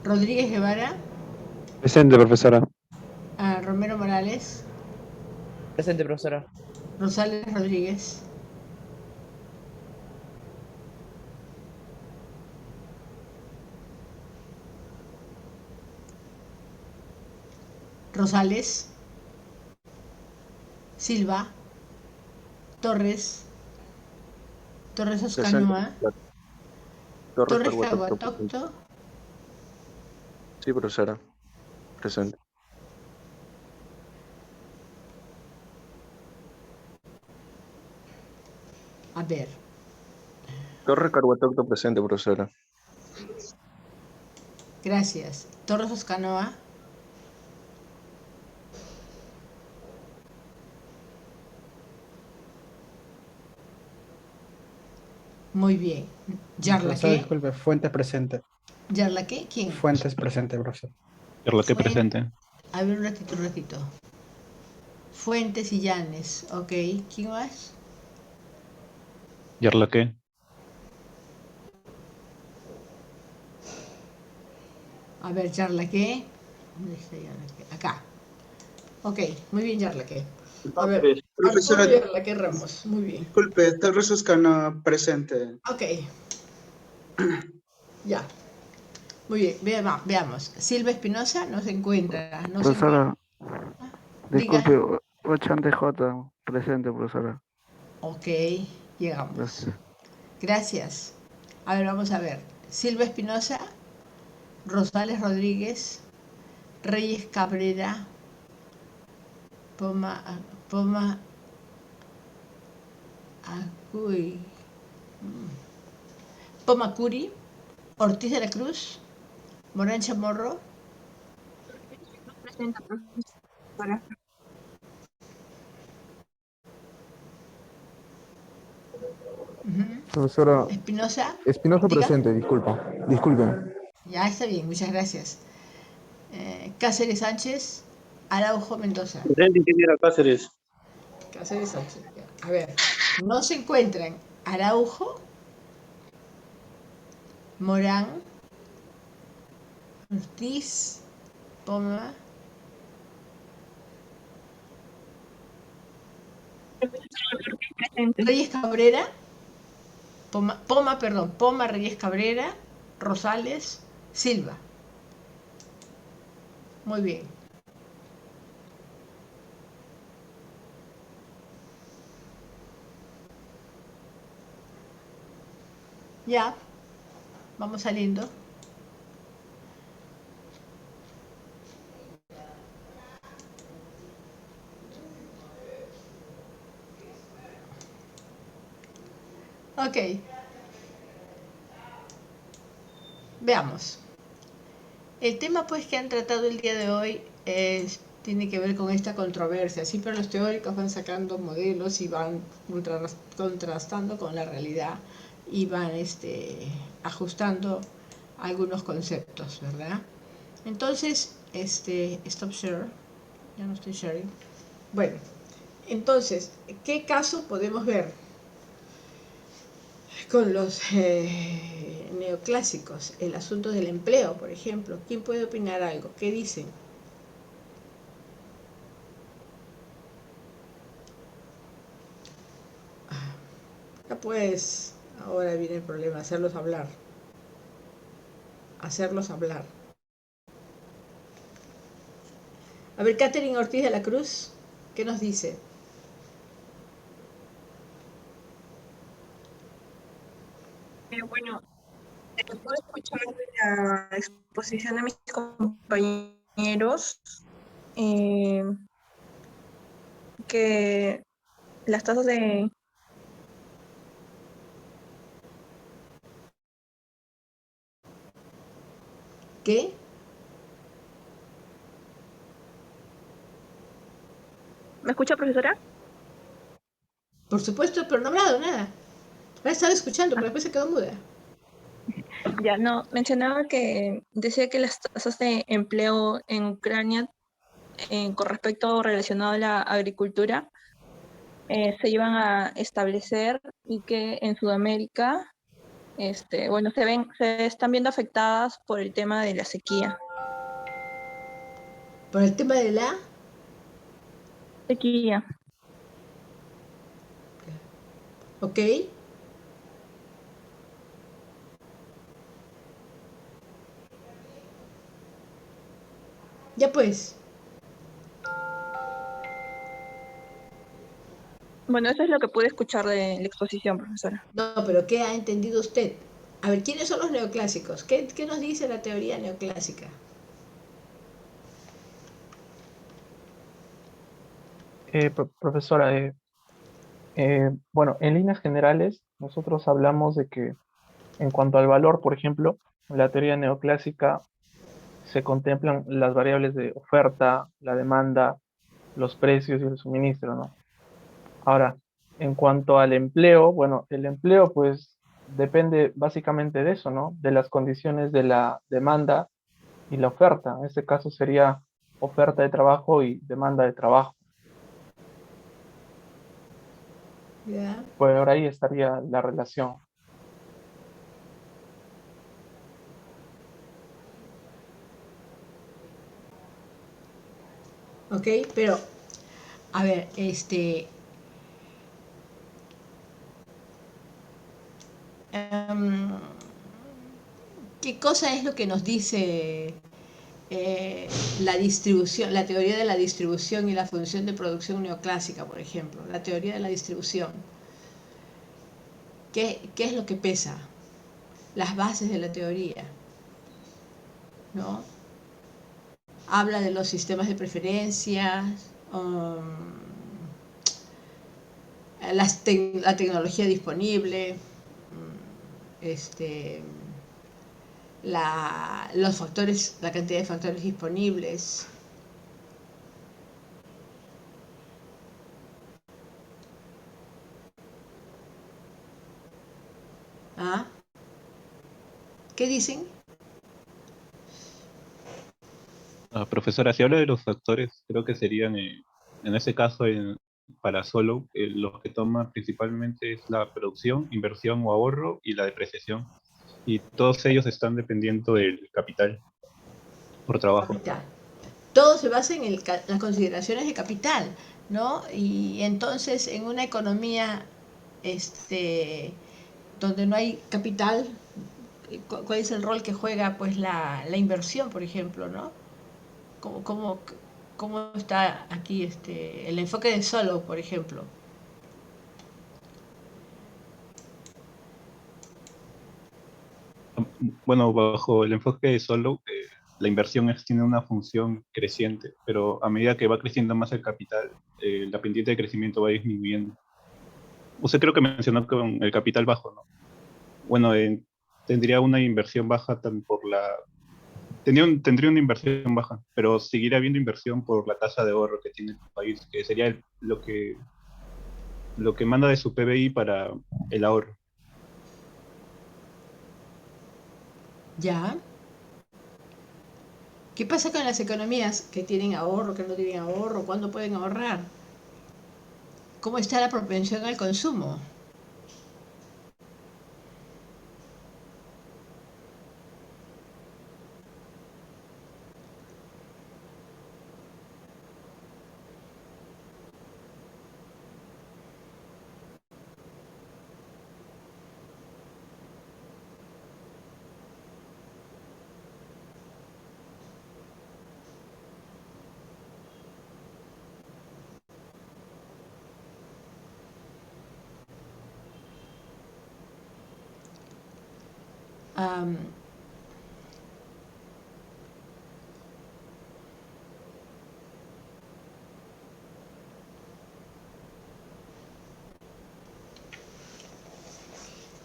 Rodríguez Guevara. Presente, profesora. Romero Morales. Presente, profesora. Rosales Rodríguez. Rosales, Silva, Torres, Torres Oscanua, Torres Caguatocto, Sí, profesora. Presente. a ver, Torre Carhuatocto presente, profesora. gracias. Torres Oscanoa, muy bien. Profesora, Yarlaque, disculpe, Fuentes presente. Yarlaque, ¿quién? Fuentes presente, profesor. Yarlaque presente. A ver, un ratito. Fuentes y Llanes, ok. ¿Quién más? Yarlaque. A ver, Yarlaque. ¿Dónde está Yarlaque? Acá. Ok, muy bien, Yarlaque. A ver, Profesora, Arturo Yarlaque Ramos, muy bien. disculpe, Torres Oscana presente. Ok, ya. Muy bien, veamos. Silva Espinosa no se encuentra. No se encuentra. Profesora, disculpe, Diga. 8 presente, profesora. Ok, llegamos. Gracias. Gracias. A ver, vamos a ver. Silva Espinosa, Rosales Rodríguez, Reyes Cabrera, Poma Acuy, Poma Curi, Ortiz de la Cruz, Morán Chamorro, Presente, profesora. Profesora Espinosa, Espinosa diga. presente, disculpen. Ya está bien, muchas gracias. Cáceres Sánchez, Araujo Mendoza. Presente, ingeniera Cáceres. Cáceres Sánchez. A ver, no se encuentran Araujo, Morán, Ortiz, Poma, Presente. Reyes Cabrera, Poma Reyes Cabrera, Rosales, Silva. Muy bien. Ya, vamos saliendo. Ok. Veamos. El tema pues que han tratado el día de hoy tiene que ver con esta controversia. Siempre los teóricos van sacando modelos y van contrastando con la realidad y van ajustando algunos conceptos, ¿verdad? Entonces, stop share, ya no estoy sharing. Bueno, entonces, ¿qué caso podemos ver con los neoclásicos? El asunto del empleo, por ejemplo. ¿Quién puede opinar algo? ¿Qué dicen? Ya pues, ahora viene el problema, hacerlos hablar. Hacerlos hablar. A ver, Catherine Ortiz de la Cruz, ¿qué nos dice? Bueno, puedo escuchar la exposición de mis compañeros que las tasas de... ¿Qué? ¿Me escucha, profesora? Por supuesto, pero no ha hablado nada. La he estado escuchando, pero después se quedó muda. Ya, no, mencionaba que decía que las tasas de empleo en Ucrania con respecto relacionado a la agricultura se iban a establecer y que en Sudamérica bueno, se están viendo afectadas por el tema de la sequía. ¿Por el tema de la sequía? Ok. Ya pues. Bueno, eso es lo que pude escuchar de la exposición, profesora. No, pero ¿qué ha entendido usted? A ver, ¿quiénes son los neoclásicos? ¿Qué nos dice la teoría neoclásica? Profesora, bueno, en líneas generales, nosotros hablamos de que en cuanto al valor, por ejemplo, en la teoría neoclásica se contemplan las variables de oferta, la demanda, los precios y el suministro, ¿no? Ahora, en cuanto al empleo, bueno, el empleo pues depende básicamente de eso, ¿no? De las condiciones de la demanda y la oferta. En este caso sería oferta de trabajo y demanda de trabajo. Ya. Por ahí estaría la relación. Ok, pero, a ver, ¿qué cosa es lo que nos dice la distribución, la teoría de la distribución y la función de producción neoclásica, por ejemplo? La teoría de la distribución. ¿Qué es lo que pesa? Las bases de la teoría, ¿no? Habla de los sistemas de preferencias, la tecnología disponible, los factores, la cantidad de factores disponibles. ¿Ah? ¿Qué dicen? Profesora, si habla de los factores, creo que serían, en ese caso, para Solo, los que toman principalmente es la producción, inversión o ahorro y la depreciación. Y todos ellos están dependiendo del capital por trabajo. Capital. Todo se basa en las consideraciones de capital, ¿no? Y entonces en una economía donde no hay capital, ¿cuál es el rol que juega pues la inversión, por ejemplo, ¿no? ¿Cómo está aquí el enfoque de Solo, por ejemplo? Bueno, bajo el enfoque de Solo, la inversión tiene una función creciente, pero a medida que va creciendo más el capital, la pendiente de crecimiento va disminuyendo. Usted creo que mencionó con el capital bajo, ¿no? Bueno, tendría una inversión baja tendría una inversión baja, pero seguiría habiendo inversión por la tasa de ahorro que tiene el país, que sería lo que manda de su PBI para el ahorro. Ya. ¿Qué pasa con las economías que tienen ahorro, que no tienen ahorro? ¿Cuándo pueden ahorrar? ¿Cómo está la propensión al consumo?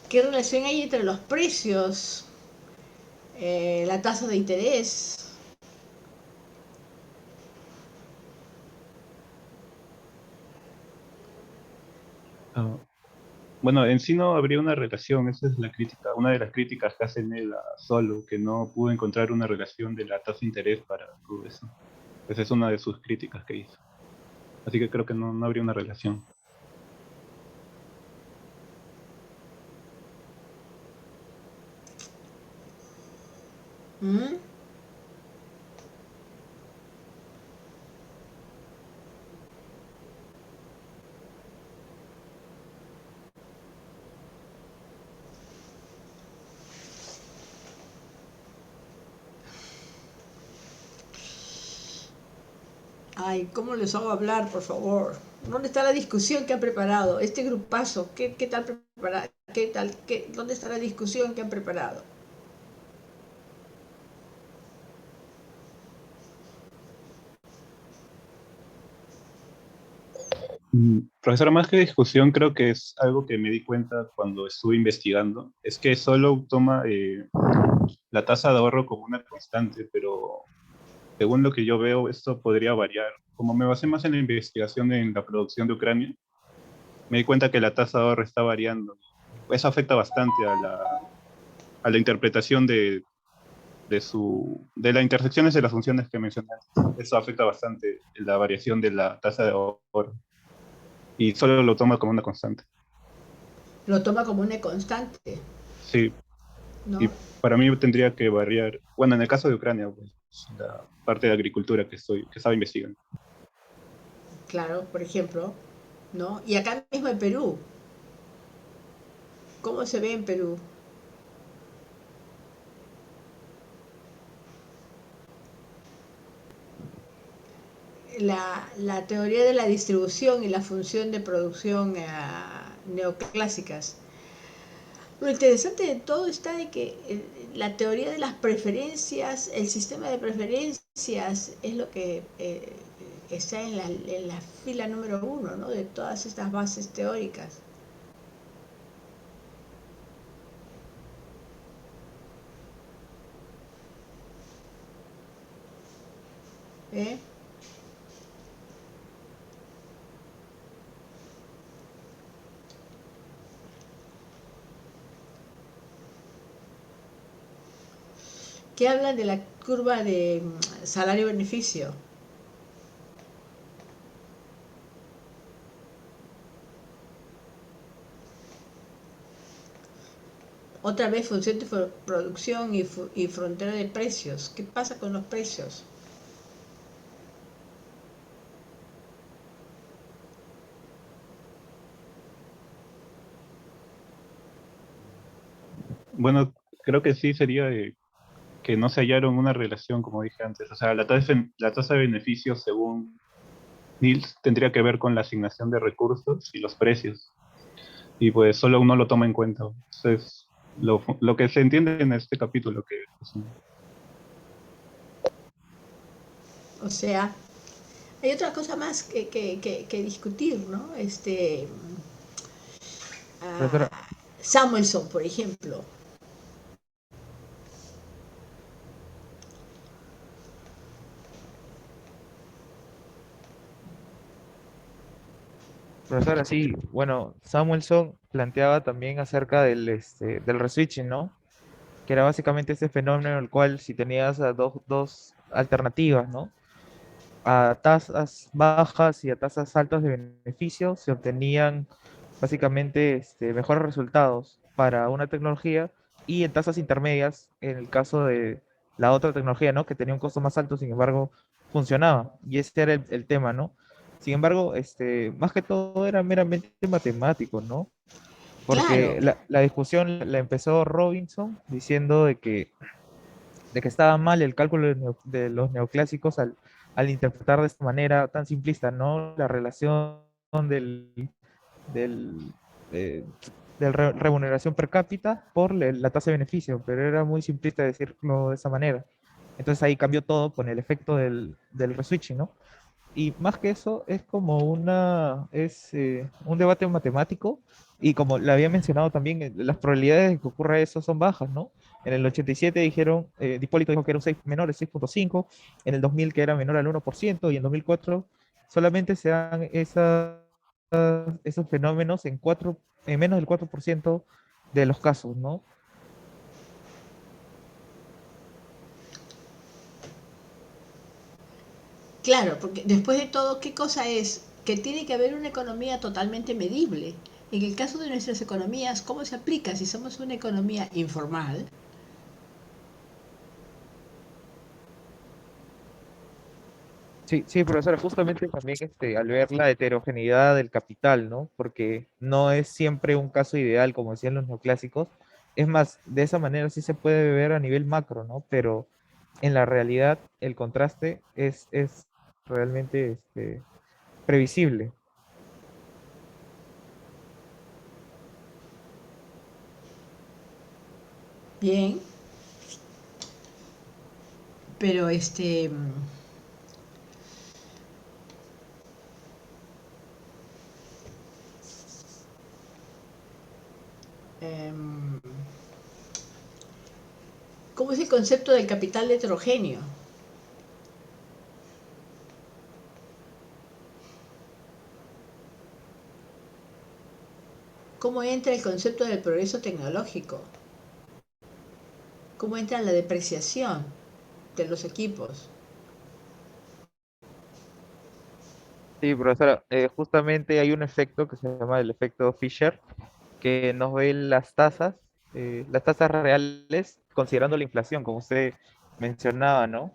¿Qué relación hay entre los precios, la tasa de interés? Bueno, en sí no habría una relación, esa es la crítica, una de las críticas que hacen él a Solo, que no pudo encontrar una relación de la tasa de interés para todo eso. Esa es una de sus críticas que hizo. Así que creo que no habría una relación. ¿Mm? Ay, ¿cómo les hago hablar, por favor? ¿Dónde está la discusión que han preparado? Este grupazo, ¿qué tal preparado? ¿Dónde está la discusión que han preparado? Profesora, más que discusión, creo que es algo que me di cuenta cuando estuve investigando, es que solo toma la tasa de ahorro como una constante, pero según lo que yo veo, esto podría variar. Como me basé más en la investigación en la producción de Ucrania, me di cuenta que la tasa de ahorro está variando. Eso afecta bastante a la interpretación de las intersecciones de las funciones que mencioné. Eso afecta bastante la variación de la tasa de ahorro. Y solo lo toma como una constante. Lo toma como una constante, Sí, ¿no? y para mí tendría que variar, bueno, en el caso de Ucrania, pues, la parte de agricultura que estaba investigando. Claro, por ejemplo, ¿no? Y acá mismo en Perú, ¿cómo se ve en Perú? La teoría de la distribución y la función de producción neoclásicas. Lo interesante de todo está de que la teoría de las preferencias, el sistema de preferencias es lo que está en la fila número 1, ¿no? De todas estas bases teóricas. ¿Eh? Que hablan de la curva de salario-beneficio. Otra vez función de producción y frontera de precios. ¿Qué pasa con los precios? Bueno, creo que sí sería que no se hallaron una relación, como dije antes. O sea, la tasa de beneficios, según Niels, tendría que ver con la asignación de recursos y los precios. Y pues solo uno lo toma en cuenta. Entonces, lo que se entiende en este capítulo, que pues, O sea, hay otra cosa más que discutir, ¿no? Profesora, Samuelson, por ejemplo. profesora, sí, bueno, Samuelson planteaba también acerca del reswitching, ¿no? Que era básicamente ese fenómeno en el cual si tenías a dos alternativas, ¿no? A tasas bajas y a tasas altas de beneficio se obtenían básicamente mejores resultados para una tecnología y en tasas intermedias, en el caso de la otra tecnología, ¿no? Que tenía un costo más alto, sin embargo, funcionaba. Y ese era el tema, ¿no? Sin embargo, más que todo era meramente matemático, ¿no? Claro, Porque la discusión la empezó Robinson diciendo de que estaba mal el cálculo de los neoclásicos al interpretar de esta manera tan simplista, ¿no? La relación del, del, eh, remuneración per cápita por la tasa de beneficio, pero era muy simplista decirlo de esa manera. Entonces ahí cambió todo con el efecto del reswitching, ¿no? Y más que eso, es como un debate matemático y como le había mencionado también, las probabilidades de que ocurra eso son bajas, ¿no? En el 87 dijeron, Dipólito dijo que era un 6 menor, el 6,5, en el 2000 que era menor al 1% y en 2004 solamente se dan esos fenómenos en menos del 4% de los casos, ¿no? claro, porque después de todo, ¿qué cosa es? Que tiene que haber una economía totalmente medible. En el caso de nuestras economías, ¿cómo se aplica? Si somos una economía informal, Sí, sí, profesora, justamente también al ver la heterogeneidad del capital, ¿no? Porque no es siempre un caso ideal, como decían los neoclásicos. Es más, de esa manera sí se puede ver a nivel macro, ¿no? Pero en la realidad el contraste es realmente previsible. Bien, pero em, ¿cómo es el concepto del capital heterogéneo? ¿Cómo entra el concepto del progreso tecnológico? ¿Cómo entra la depreciación de los equipos? Sí, profesora, justamente hay un efecto que se llama el efecto Fisher, que nos ve las tasas reales, considerando la inflación, como usted mencionaba, ¿no?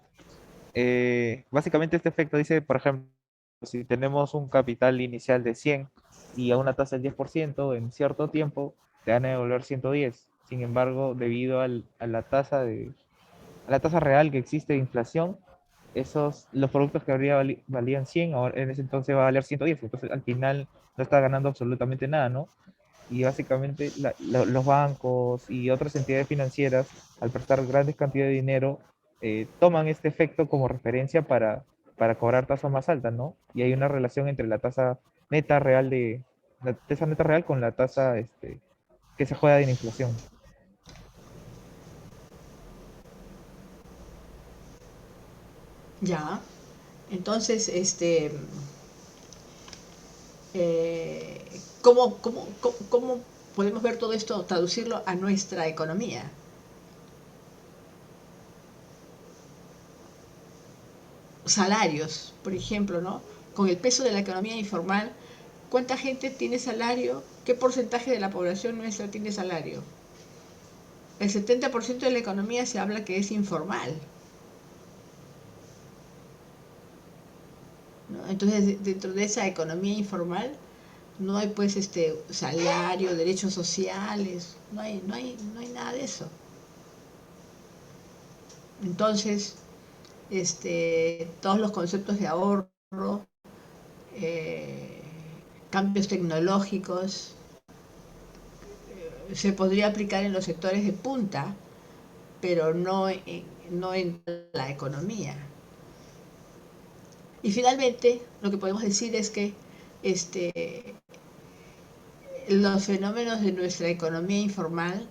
Básicamente este efecto dice, por ejemplo, si tenemos un capital inicial de 100 y a una tasa del 10%, en cierto tiempo te van a devolver 110. Sin embargo, debido a a la tasa real que existe de inflación, los productos que valían 100, ahora en ese entonces va a valer 110. Entonces al final no está ganando absolutamente nada, ¿no? Y básicamente los bancos y otras entidades financieras, al prestar grandes cantidades de dinero, toman este efecto como referencia para cobrar tasas más altas, ¿no? Y hay una relación entre la tasa neta real la tasa neta real con la tasa que se juega de la inflación. Ya, entonces, ¿cómo podemos ver todo esto, traducirlo a nuestra economía? Salarios, por ejemplo, ¿no? Con el peso de la economía informal, ¿cuánta gente tiene salario? ¿Qué porcentaje de la población nuestra tiene salario? El 70% de la economía se habla que es informal, ¿no? Entonces, dentro de esa economía informal, no hay pues salario, derechos sociales, no hay nada de eso. Entonces, todos los conceptos de ahorro, cambios tecnológicos, se podría aplicar en los sectores de punta, pero no en la economía. Y finalmente, lo que podemos decir es que los fenómenos de nuestra economía informal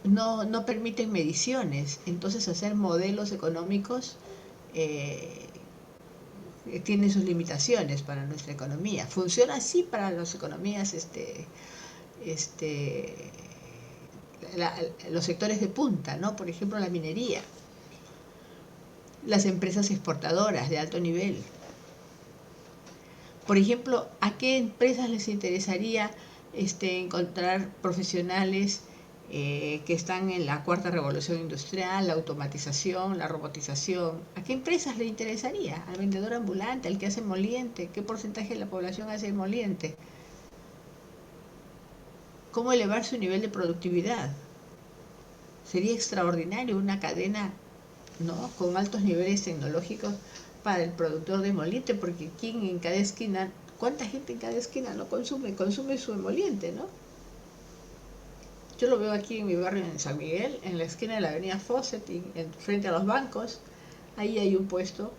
no permiten mediciones, entonces hacer modelos económicos tiene sus limitaciones para nuestra economía. Funciona así para las economías, los sectores de punta, ¿no? Por ejemplo, la minería, las empresas exportadoras de alto nivel. Por ejemplo, ¿a qué empresas les interesaría encontrar profesionales que están en la cuarta revolución industrial, la automatización, la robotización? ¿A qué empresas le interesaría? ¿Al vendedor ambulante, al que hace moliente? ¿Qué porcentaje de la población hace moliente? ¿Cómo elevar su nivel de productividad? Sería extraordinario una cadena, ¿no?, con altos niveles tecnológicos para el productor de emoliente, porque ¿quién en cada esquina, cuánta gente en cada esquina no consume su emoliente, ¿no? Yo lo veo aquí en mi barrio en San Miguel, en la esquina de la avenida Fawcett, frente a los bancos, ahí hay un puesto.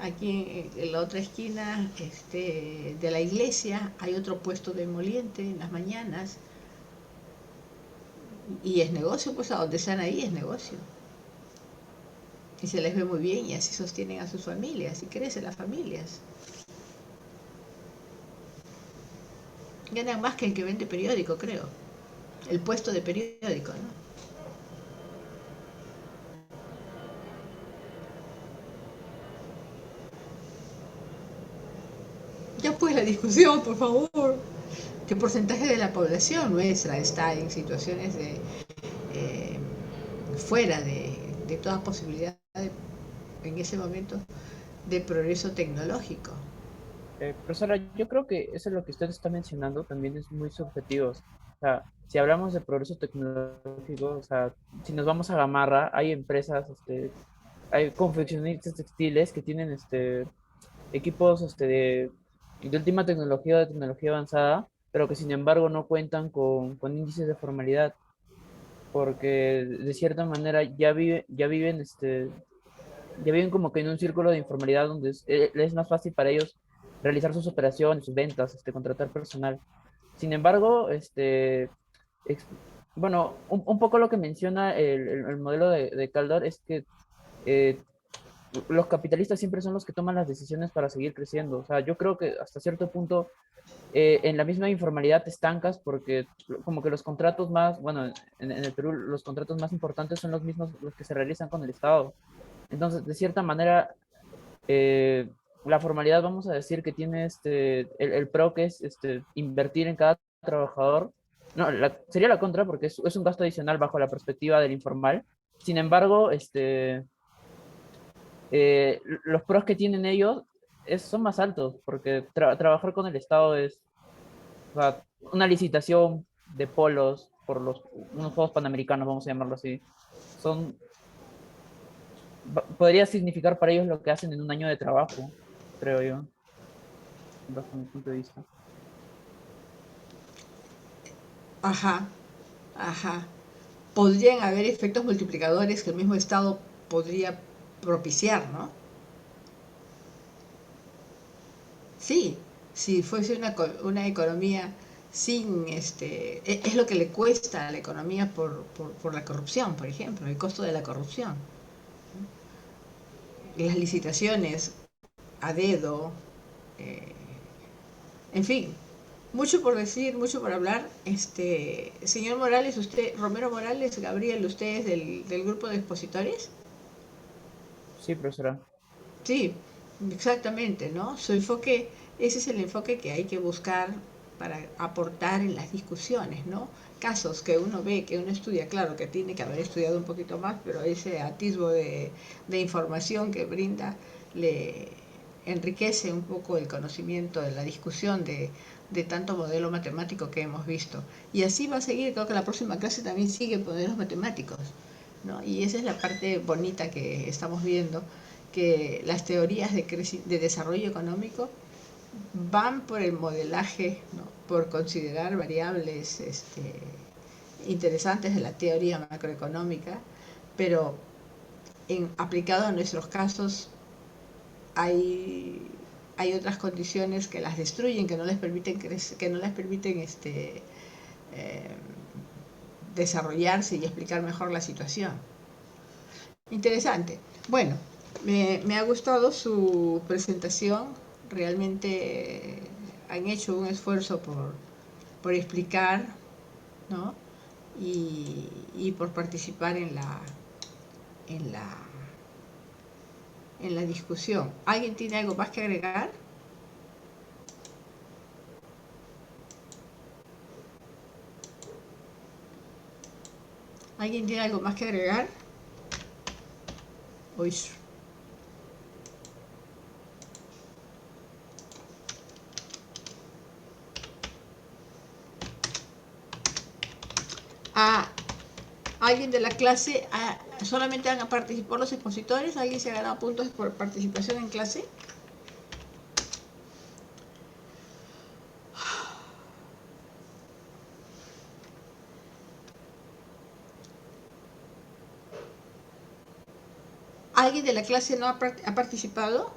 Aquí en la otra esquina de la iglesia hay otro puesto de emoliente en las mañanas. Y es negocio, pues a donde están ahí es negocio. Y se les ve muy bien y así sostienen a sus familias y crecen las familias. Ganan más que el que vende periódico, creo. El puesto de periódico, ¿no? Ya pues la discusión, por favor. ¿Qué porcentaje de la población nuestra está en situaciones de fuera de toda posibilidad en ese momento de progreso tecnológico? Profesora, yo creo que eso es lo que usted está mencionando, también es muy subjetivo. O sea, si hablamos de progreso tecnológico, o sea, si nos vamos a Gamarra, hay empresas, hay confeccionistas textiles que tienen equipos de última tecnología o de tecnología avanzada pero que sin embargo no cuentan con índices de formalidad, porque de cierta manera ya viven como que en un círculo de informalidad donde es más fácil para ellos realizar sus operaciones, sus ventas, contratar personal. Sin embargo, ex- bueno, un poco lo que menciona el modelo de Kaldor es que eh, los capitalistas siempre son los que toman las decisiones para seguir creciendo. O sea, yo creo que hasta cierto punto en la misma informalidad te estancas porque como que los contratos más, bueno, en el Perú los contratos más importantes son los mismos los que se realizan con el Estado. Entonces, de cierta manera, la formalidad, vamos a decir que tiene el pro que es invertir en cada trabajador. No, sería la contra porque es un gasto adicional bajo la perspectiva del informal. Sin embargo, los pros que tienen ellos son más altos porque trabajar con el Estado es, o sea, una licitación de polos por unos Juegos Panamericanos, vamos a llamarlo así. Son podría significar para ellos lo que hacen en un año de trabajo, creo yo, bajo mi punto de vista. Ajá, ajá. Podrían haber efectos multiplicadores que el mismo Estado podría propiciar, ¿no? Sí, si fuese una economía sin, es lo que le cuesta a la economía por la corrupción, por ejemplo, el costo de la corrupción. Las licitaciones a dedo, en fin, mucho por decir, mucho por hablar. Señor Morales, Romero Morales, Gabriel, ¿ustedes del grupo de expositores? Sí, profesora. Sí, exactamente, ¿no? Ese es el enfoque que hay que buscar para aportar en las discusiones, ¿no? Casos que uno ve, que uno estudia, claro que tiene que haber estudiado un poquito más, pero ese atisbo de información que brinda le enriquece un poco el conocimiento de la discusión de tanto modelo matemático que hemos visto. Y así va a seguir, creo que la próxima clase también sigue modelos matemáticos, ¿no? Y esa es la parte bonita que estamos viendo, que las teorías de desarrollo económico van por el modelaje, ¿no? Por considerar variables interesantes de la teoría macroeconómica, pero aplicado a nuestros casos hay otras condiciones que las destruyen, que no les permiten crecer, que no les permiten desarrollarse y explicar mejor la situación. Interesante. Bueno, me ha gustado su presentación. Realmente han hecho un esfuerzo por explicar, ¿no? Y por participar en la discusión. ¿Alguien tiene algo más que agregar? ¿Alguien tiene algo más que agregar? Uy. ¿Alguien de la clase solamente van a participar los expositores? ¿Alguien se ha ganado puntos por participación en clase? ¿Alguien de la clase no ha participado?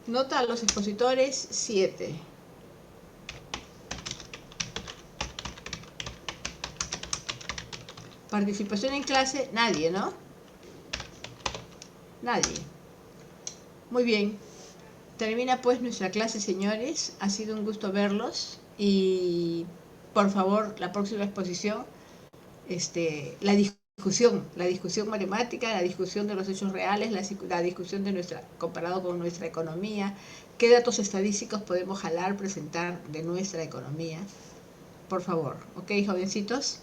Nota a los expositores 7. Participación en clase, nadie, ¿no? Nadie. Muy bien. Termina pues nuestra clase, señores. Ha sido un gusto verlos. Y por favor, la próxima exposición, la discusión matemática, la discusión de los hechos reales, la discusión de comparado con nuestra economía, qué datos estadísticos podemos presentar de nuestra economía. Por favor, ¿ok, jovencitos?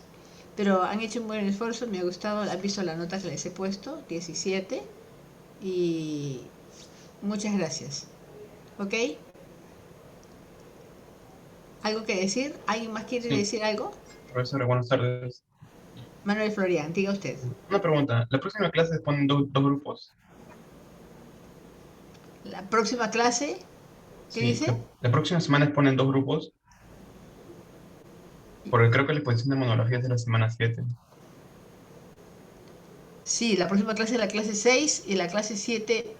Pero han hecho un buen esfuerzo, me ha gustado, han visto la nota que les he puesto, 17, y muchas gracias. ¿Ok? ¿Algo que decir? ¿Alguien más quiere decir algo? Profesora, buenas tardes. Manuel Florian, diga usted. Una pregunta. La próxima clase ponen dos grupos. La próxima clase, ¿qué Sí, dice? la próxima semana exponen 2 grupos, porque creo que la exposición de monografía es de la semana 7. Sí, la próxima clase es la clase 6 y la clase 7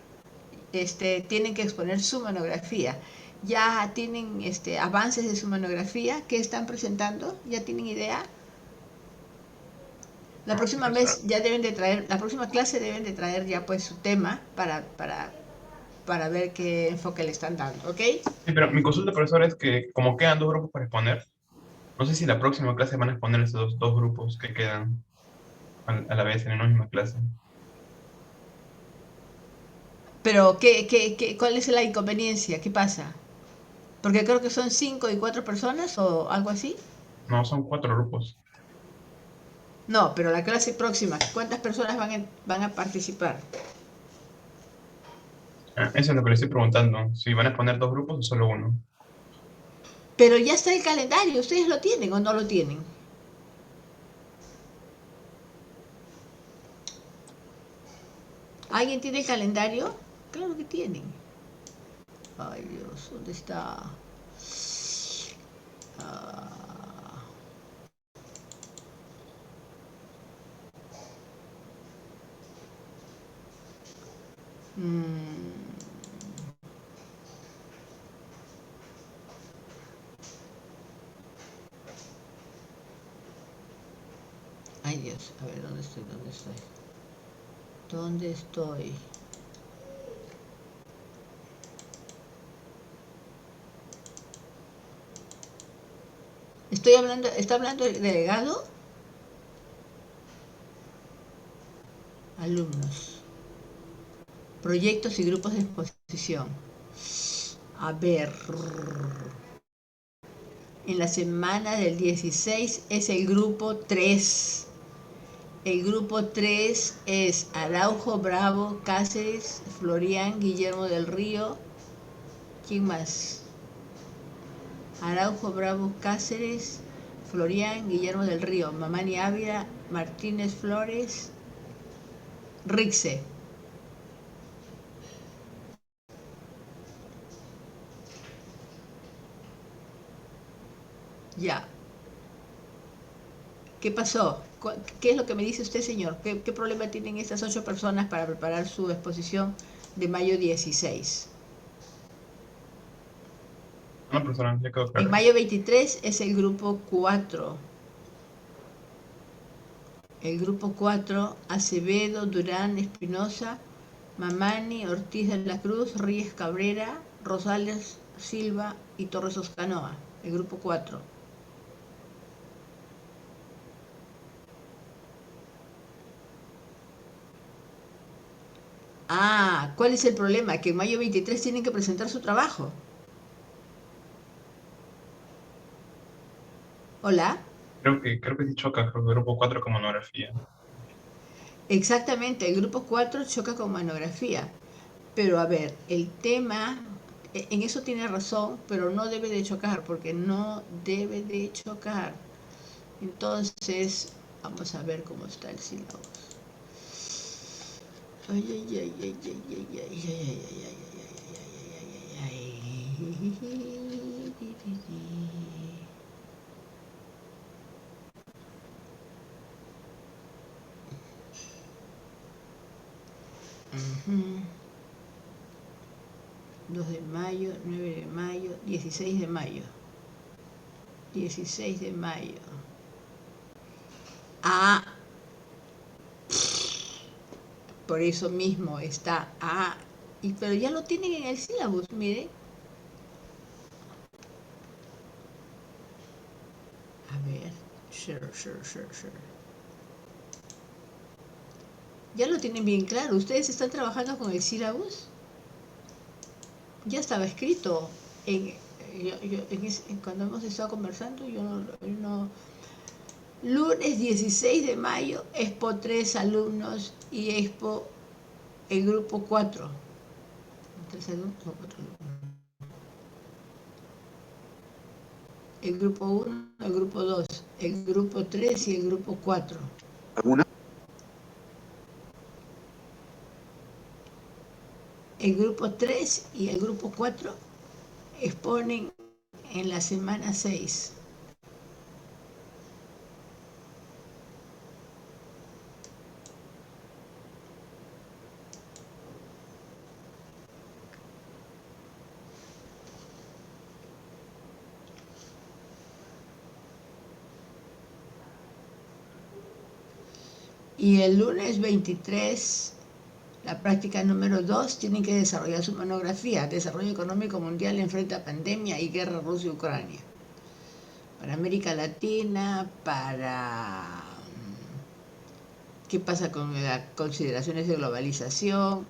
tienen que exponer su monografía. ¿Ya tienen avances de su monografía? ¿Qué están presentando? ¿Ya tienen idea? La próxima vez ya deben de traer, la próxima clase deben de traer ya pues su tema para ver qué enfoque le están dando, ¿ok? Sí, pero mi consulta, profesor, es que como quedan 2 grupos para exponer, no sé si la próxima clase van a exponer esos 2 grupos que quedan a la vez en una misma clase. Pero, ¿cuál es la inconveniencia? ¿Qué pasa? Porque creo que son 5 y 4 personas o algo así. No, son 4 grupos. No, pero la clase próxima, ¿cuántas personas van a participar? Eso es lo que le estoy preguntando, si van a exponer 2 grupos o solo uno. Pero ya está el calendario, ¿ustedes lo tienen o no lo tienen? ¿Alguien tiene el calendario? Claro que tienen. Ay Dios, ¿dónde está? Ay Dios, a ver, ¿dónde estoy? ¿Dónde estoy? ¿Dónde estoy? ¿Está hablando el delegado? Alumnos. Proyectos y grupos de exposición. A ver. En la semana del 16 es el grupo 3. El grupo 3 es Araujo, Bravo, Cáceres, Florian, Guillermo del Río. ¿Quién más? Araujo, Bravo, Cáceres, Florian, Guillermo del Río, Mamani Ávila, Martínez Flores, Rixe. Ya. ¿Qué pasó? ¿Qué es lo que me dice usted, señor? ¿Qué problema tienen estas 8 personas para preparar su exposición de mayo 16? No, profesora, ya quedó claro. En mayo 23 es el grupo 4. El grupo 4, Acevedo, Durán, Espinosa, Mamani, Ortiz de la Cruz, Ríez Cabrera, Rosales, Silva y Torres Oscanoa. El grupo 4. Ah, ¿cuál es el problema? Que en mayo 23 tienen que presentar su trabajo. Hola. Creo que sí choca con el grupo 4 con monografía. Exactamente, el grupo 4 choca con monografía. Pero a ver, el tema, en eso tiene razón, pero no debe de chocar, porque no debe de chocar. Entonces, vamos a ver cómo está el sílabo. Ay, ay, ay, ay, ay, ay, ay, ay, ay, ay, ay, ay. 2 de mayo, 9 de mayo, 16 de mayo. 16 de mayo. Ah, por eso mismo está A, pero ya lo tienen en el sílabus, mire. A ver, share. Ya lo tienen bien claro. ¿Ustedes están trabajando con el sílabus? Ya estaba escrito. Cuando hemos estado conversando, yo no. Lunes 16 de mayo, Expo 3 alumnos y Expo el grupo 4. 3 alumnos o 4 alumnos. El grupo 1, el grupo 2, el grupo 3 y el grupo 4. ¿Alguna? el grupo 3 y el grupo 4 exponen en la semana 6. Y el lunes 23, la práctica número 2, tienen que desarrollar su monografía, Desarrollo Económico Mundial enfrenta pandemia y guerra Rusia-Ucrania. Para América Latina, para qué pasa con las consideraciones de globalización,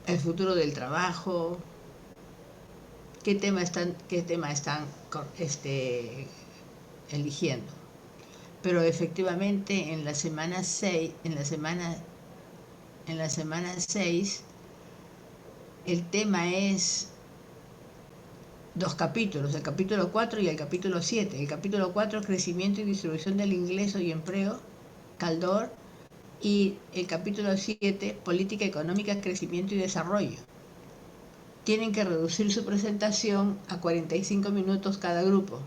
el futuro del trabajo, qué tema están eligiendo. Pero efectivamente en la semana 6, el tema es 2 capítulos, el capítulo 4 y el capítulo 7. El capítulo 4, crecimiento y distribución del ingreso y empleo, Caldor, y el capítulo 7, política económica, crecimiento y desarrollo. Tienen que reducir su presentación a 45 minutos cada grupo.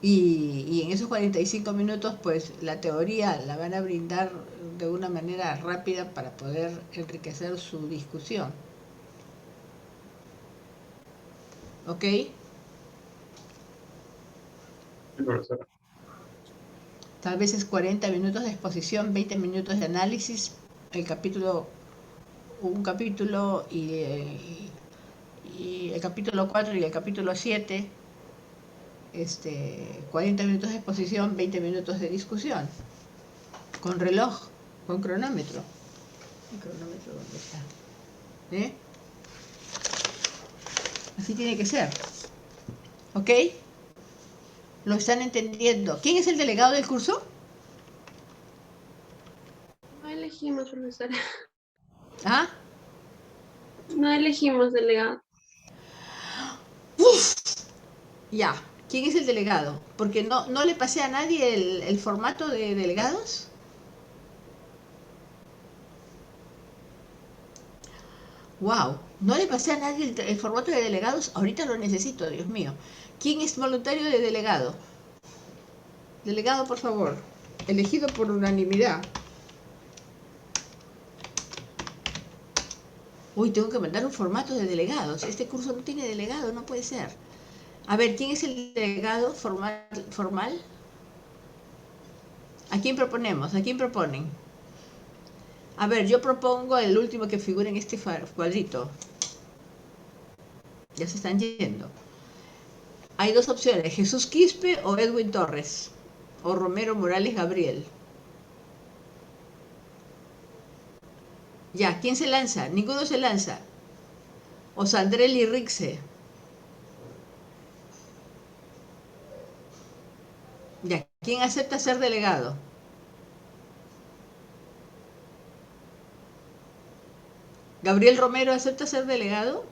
Y en esos 45 minutos, pues la teoría la van a brindar de una manera rápida para poder enriquecer su discusión. ¿Ok? Sí, profesora. Tal vez es 40 minutos de exposición, 20 minutos de análisis, un capítulo y el capítulo 4 y el capítulo 7. 40 minutos de exposición, 20 minutos de discusión, con reloj, con cronómetro. ¿El cronómetro dónde está? Así tiene que ser. ¿Ok? ¿Lo están entendiendo? ¿Quién es el delegado del curso? No elegimos, profesora. ¿Ah? No elegimos delegado. ¡Uf! Ya. ¿Quién es el delegado? Porque no le pasé a nadie el formato de delegados. Wow, no le pasé a nadie el formato de delegados. Ahorita lo necesito, Dios mío. ¿Quién es voluntario de delegado? Delegado, por favor. Elegido por unanimidad. Uy, tengo que mandar un formato de delegados. Este curso no tiene delegado, no puede ser. A ver, ¿quién es el delegado formal? ¿A quién proponemos? ¿A quién proponen? A ver, yo propongo el último que figura en este cuadrito. Ya se están yendo. Hay 2 opciones, Jesús Quispe o Edwin Torres, o Romero Morales Gabriel. Ya, ¿quién se lanza? Ninguno se lanza. O Sandrelli Rixe. Ya, ¿quién acepta ser delegado? ¿Gabriel Romero acepta ser delegado?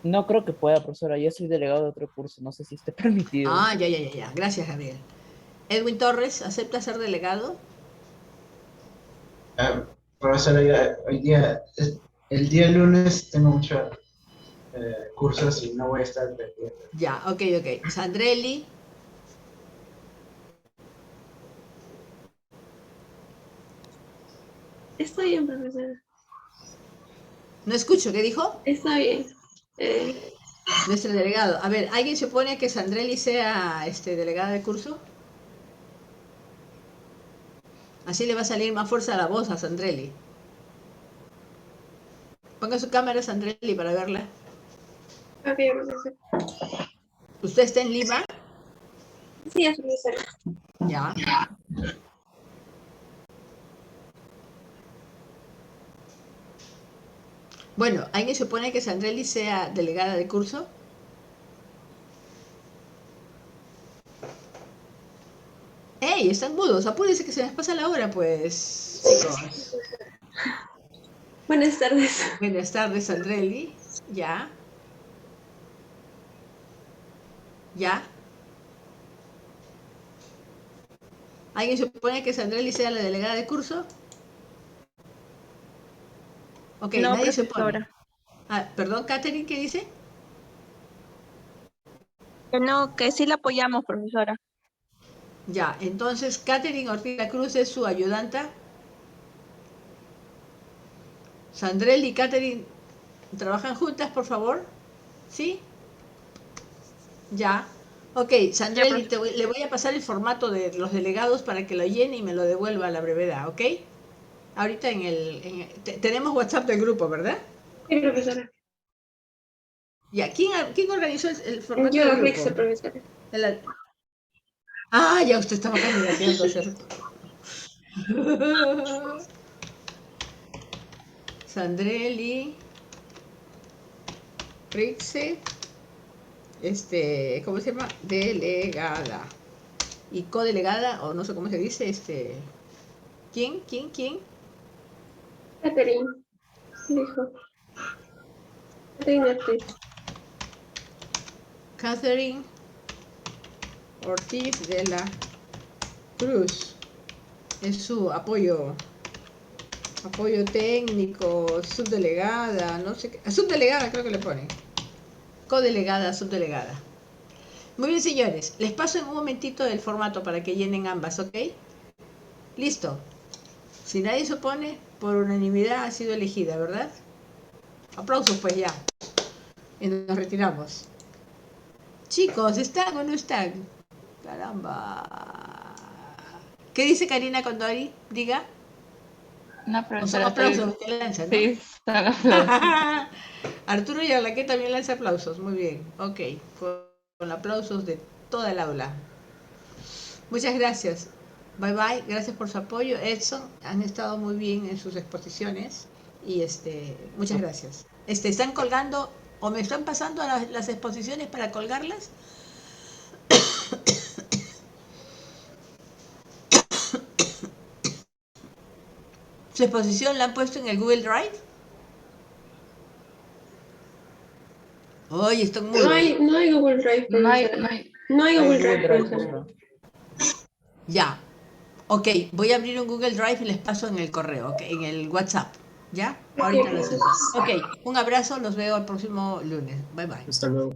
No creo que pueda, profesora. Yo soy delegado de otro curso. No sé si esté permitido. Ah, ya. Gracias, Gabriel. ¿Edwin Torres acepta ser delegado? Profesora, el día lunes tengo muchos cursos y no voy a estar pendiente. Ya, ok. Sandrelli. Está bien, profesora. No escucho, ¿qué dijo? Está bien. Nuestro delegado. A ver, ¿alguien se opone a que Sandrelli sea delegada de curso? Así le va a salir más fuerza a la voz a Sandrelli. Ponga su cámara, Sandrelli, para verla. Ok, profesora. ¿Usted está en Lima? Sí, es profesora. Ya. Bueno, ¿alguien se opone a que Sandrelli sea delegada de curso? ¡Ey! Están mudos, apúrense que se les pasa la hora, pues, chicos. Buenas tardes. Buenas tardes, Sandrelli. Ya. ¿Ya? ¿Alguien supone que Sandrelli sea la delegada de curso? Ok, No, nadie se opone. profesora. Ah, perdón, Catherine, ¿qué dice? Que no, que sí la apoyamos, profesora. Ya, entonces Catherine Ortega Cruz es su ayudanta. Sandrelli y Catherine trabajan juntas, por favor. ¿Sí? Ya. Ok, Sandrelli, le voy a pasar el formato de los delegados para que lo llene y me lo devuelva a la brevedad, ¿ok? Ahorita tenemos WhatsApp del grupo, ¿verdad? Sí, profesora. Ya, ¿quién organizó el formato Yo, del grupo? Rixa, profesora. Ya usted estaba candidateando a ser. Sandrelli, Rixe, ¿cómo se llama? Delegada. Y codelegada, o no sé cómo se dice, ¿quién? Catherine, dijo. Catherine Ortiz. Catherine Ortiz de la Cruz. Es su apoyo técnico, subdelegada, no sé qué. Subdelegada creo que le ponen. Codelegada, subdelegada. Muy bien, señores. Les paso en un momentito el formato para que llenen ambas, ¿ok? Listo. Si nadie se opone, por unanimidad ha sido elegida, ¿verdad? Aplausos pues ya. Y nos retiramos. Chicos, ¿están o no están? Caramba. ¿Qué dice Karina Condori? Diga. No, ¿O son profesora, aplausos que lanzan, no? sí, son aplausos. Arturo y Arlaque también lanza aplausos. Muy bien. Ok. Con aplausos de toda el aula. Muchas gracias. Bye bye. Gracias por su apoyo. Edson, han estado muy bien en sus exposiciones. Y muchas gracias. ¿Están colgando o me están pasando las exposiciones para colgarlas? ¿Su exposición la han puesto en el Google Drive? Oye, están mudos. No hay Google Drive, profesora. No hay Google Drive, profesora. Ya. Ok, voy a abrir un Google Drive y les paso en el correo, okay, en el WhatsApp. ¿Ya? Ahorita lo hacemos. Ok, un abrazo, los veo el próximo lunes. Bye bye. Hasta luego.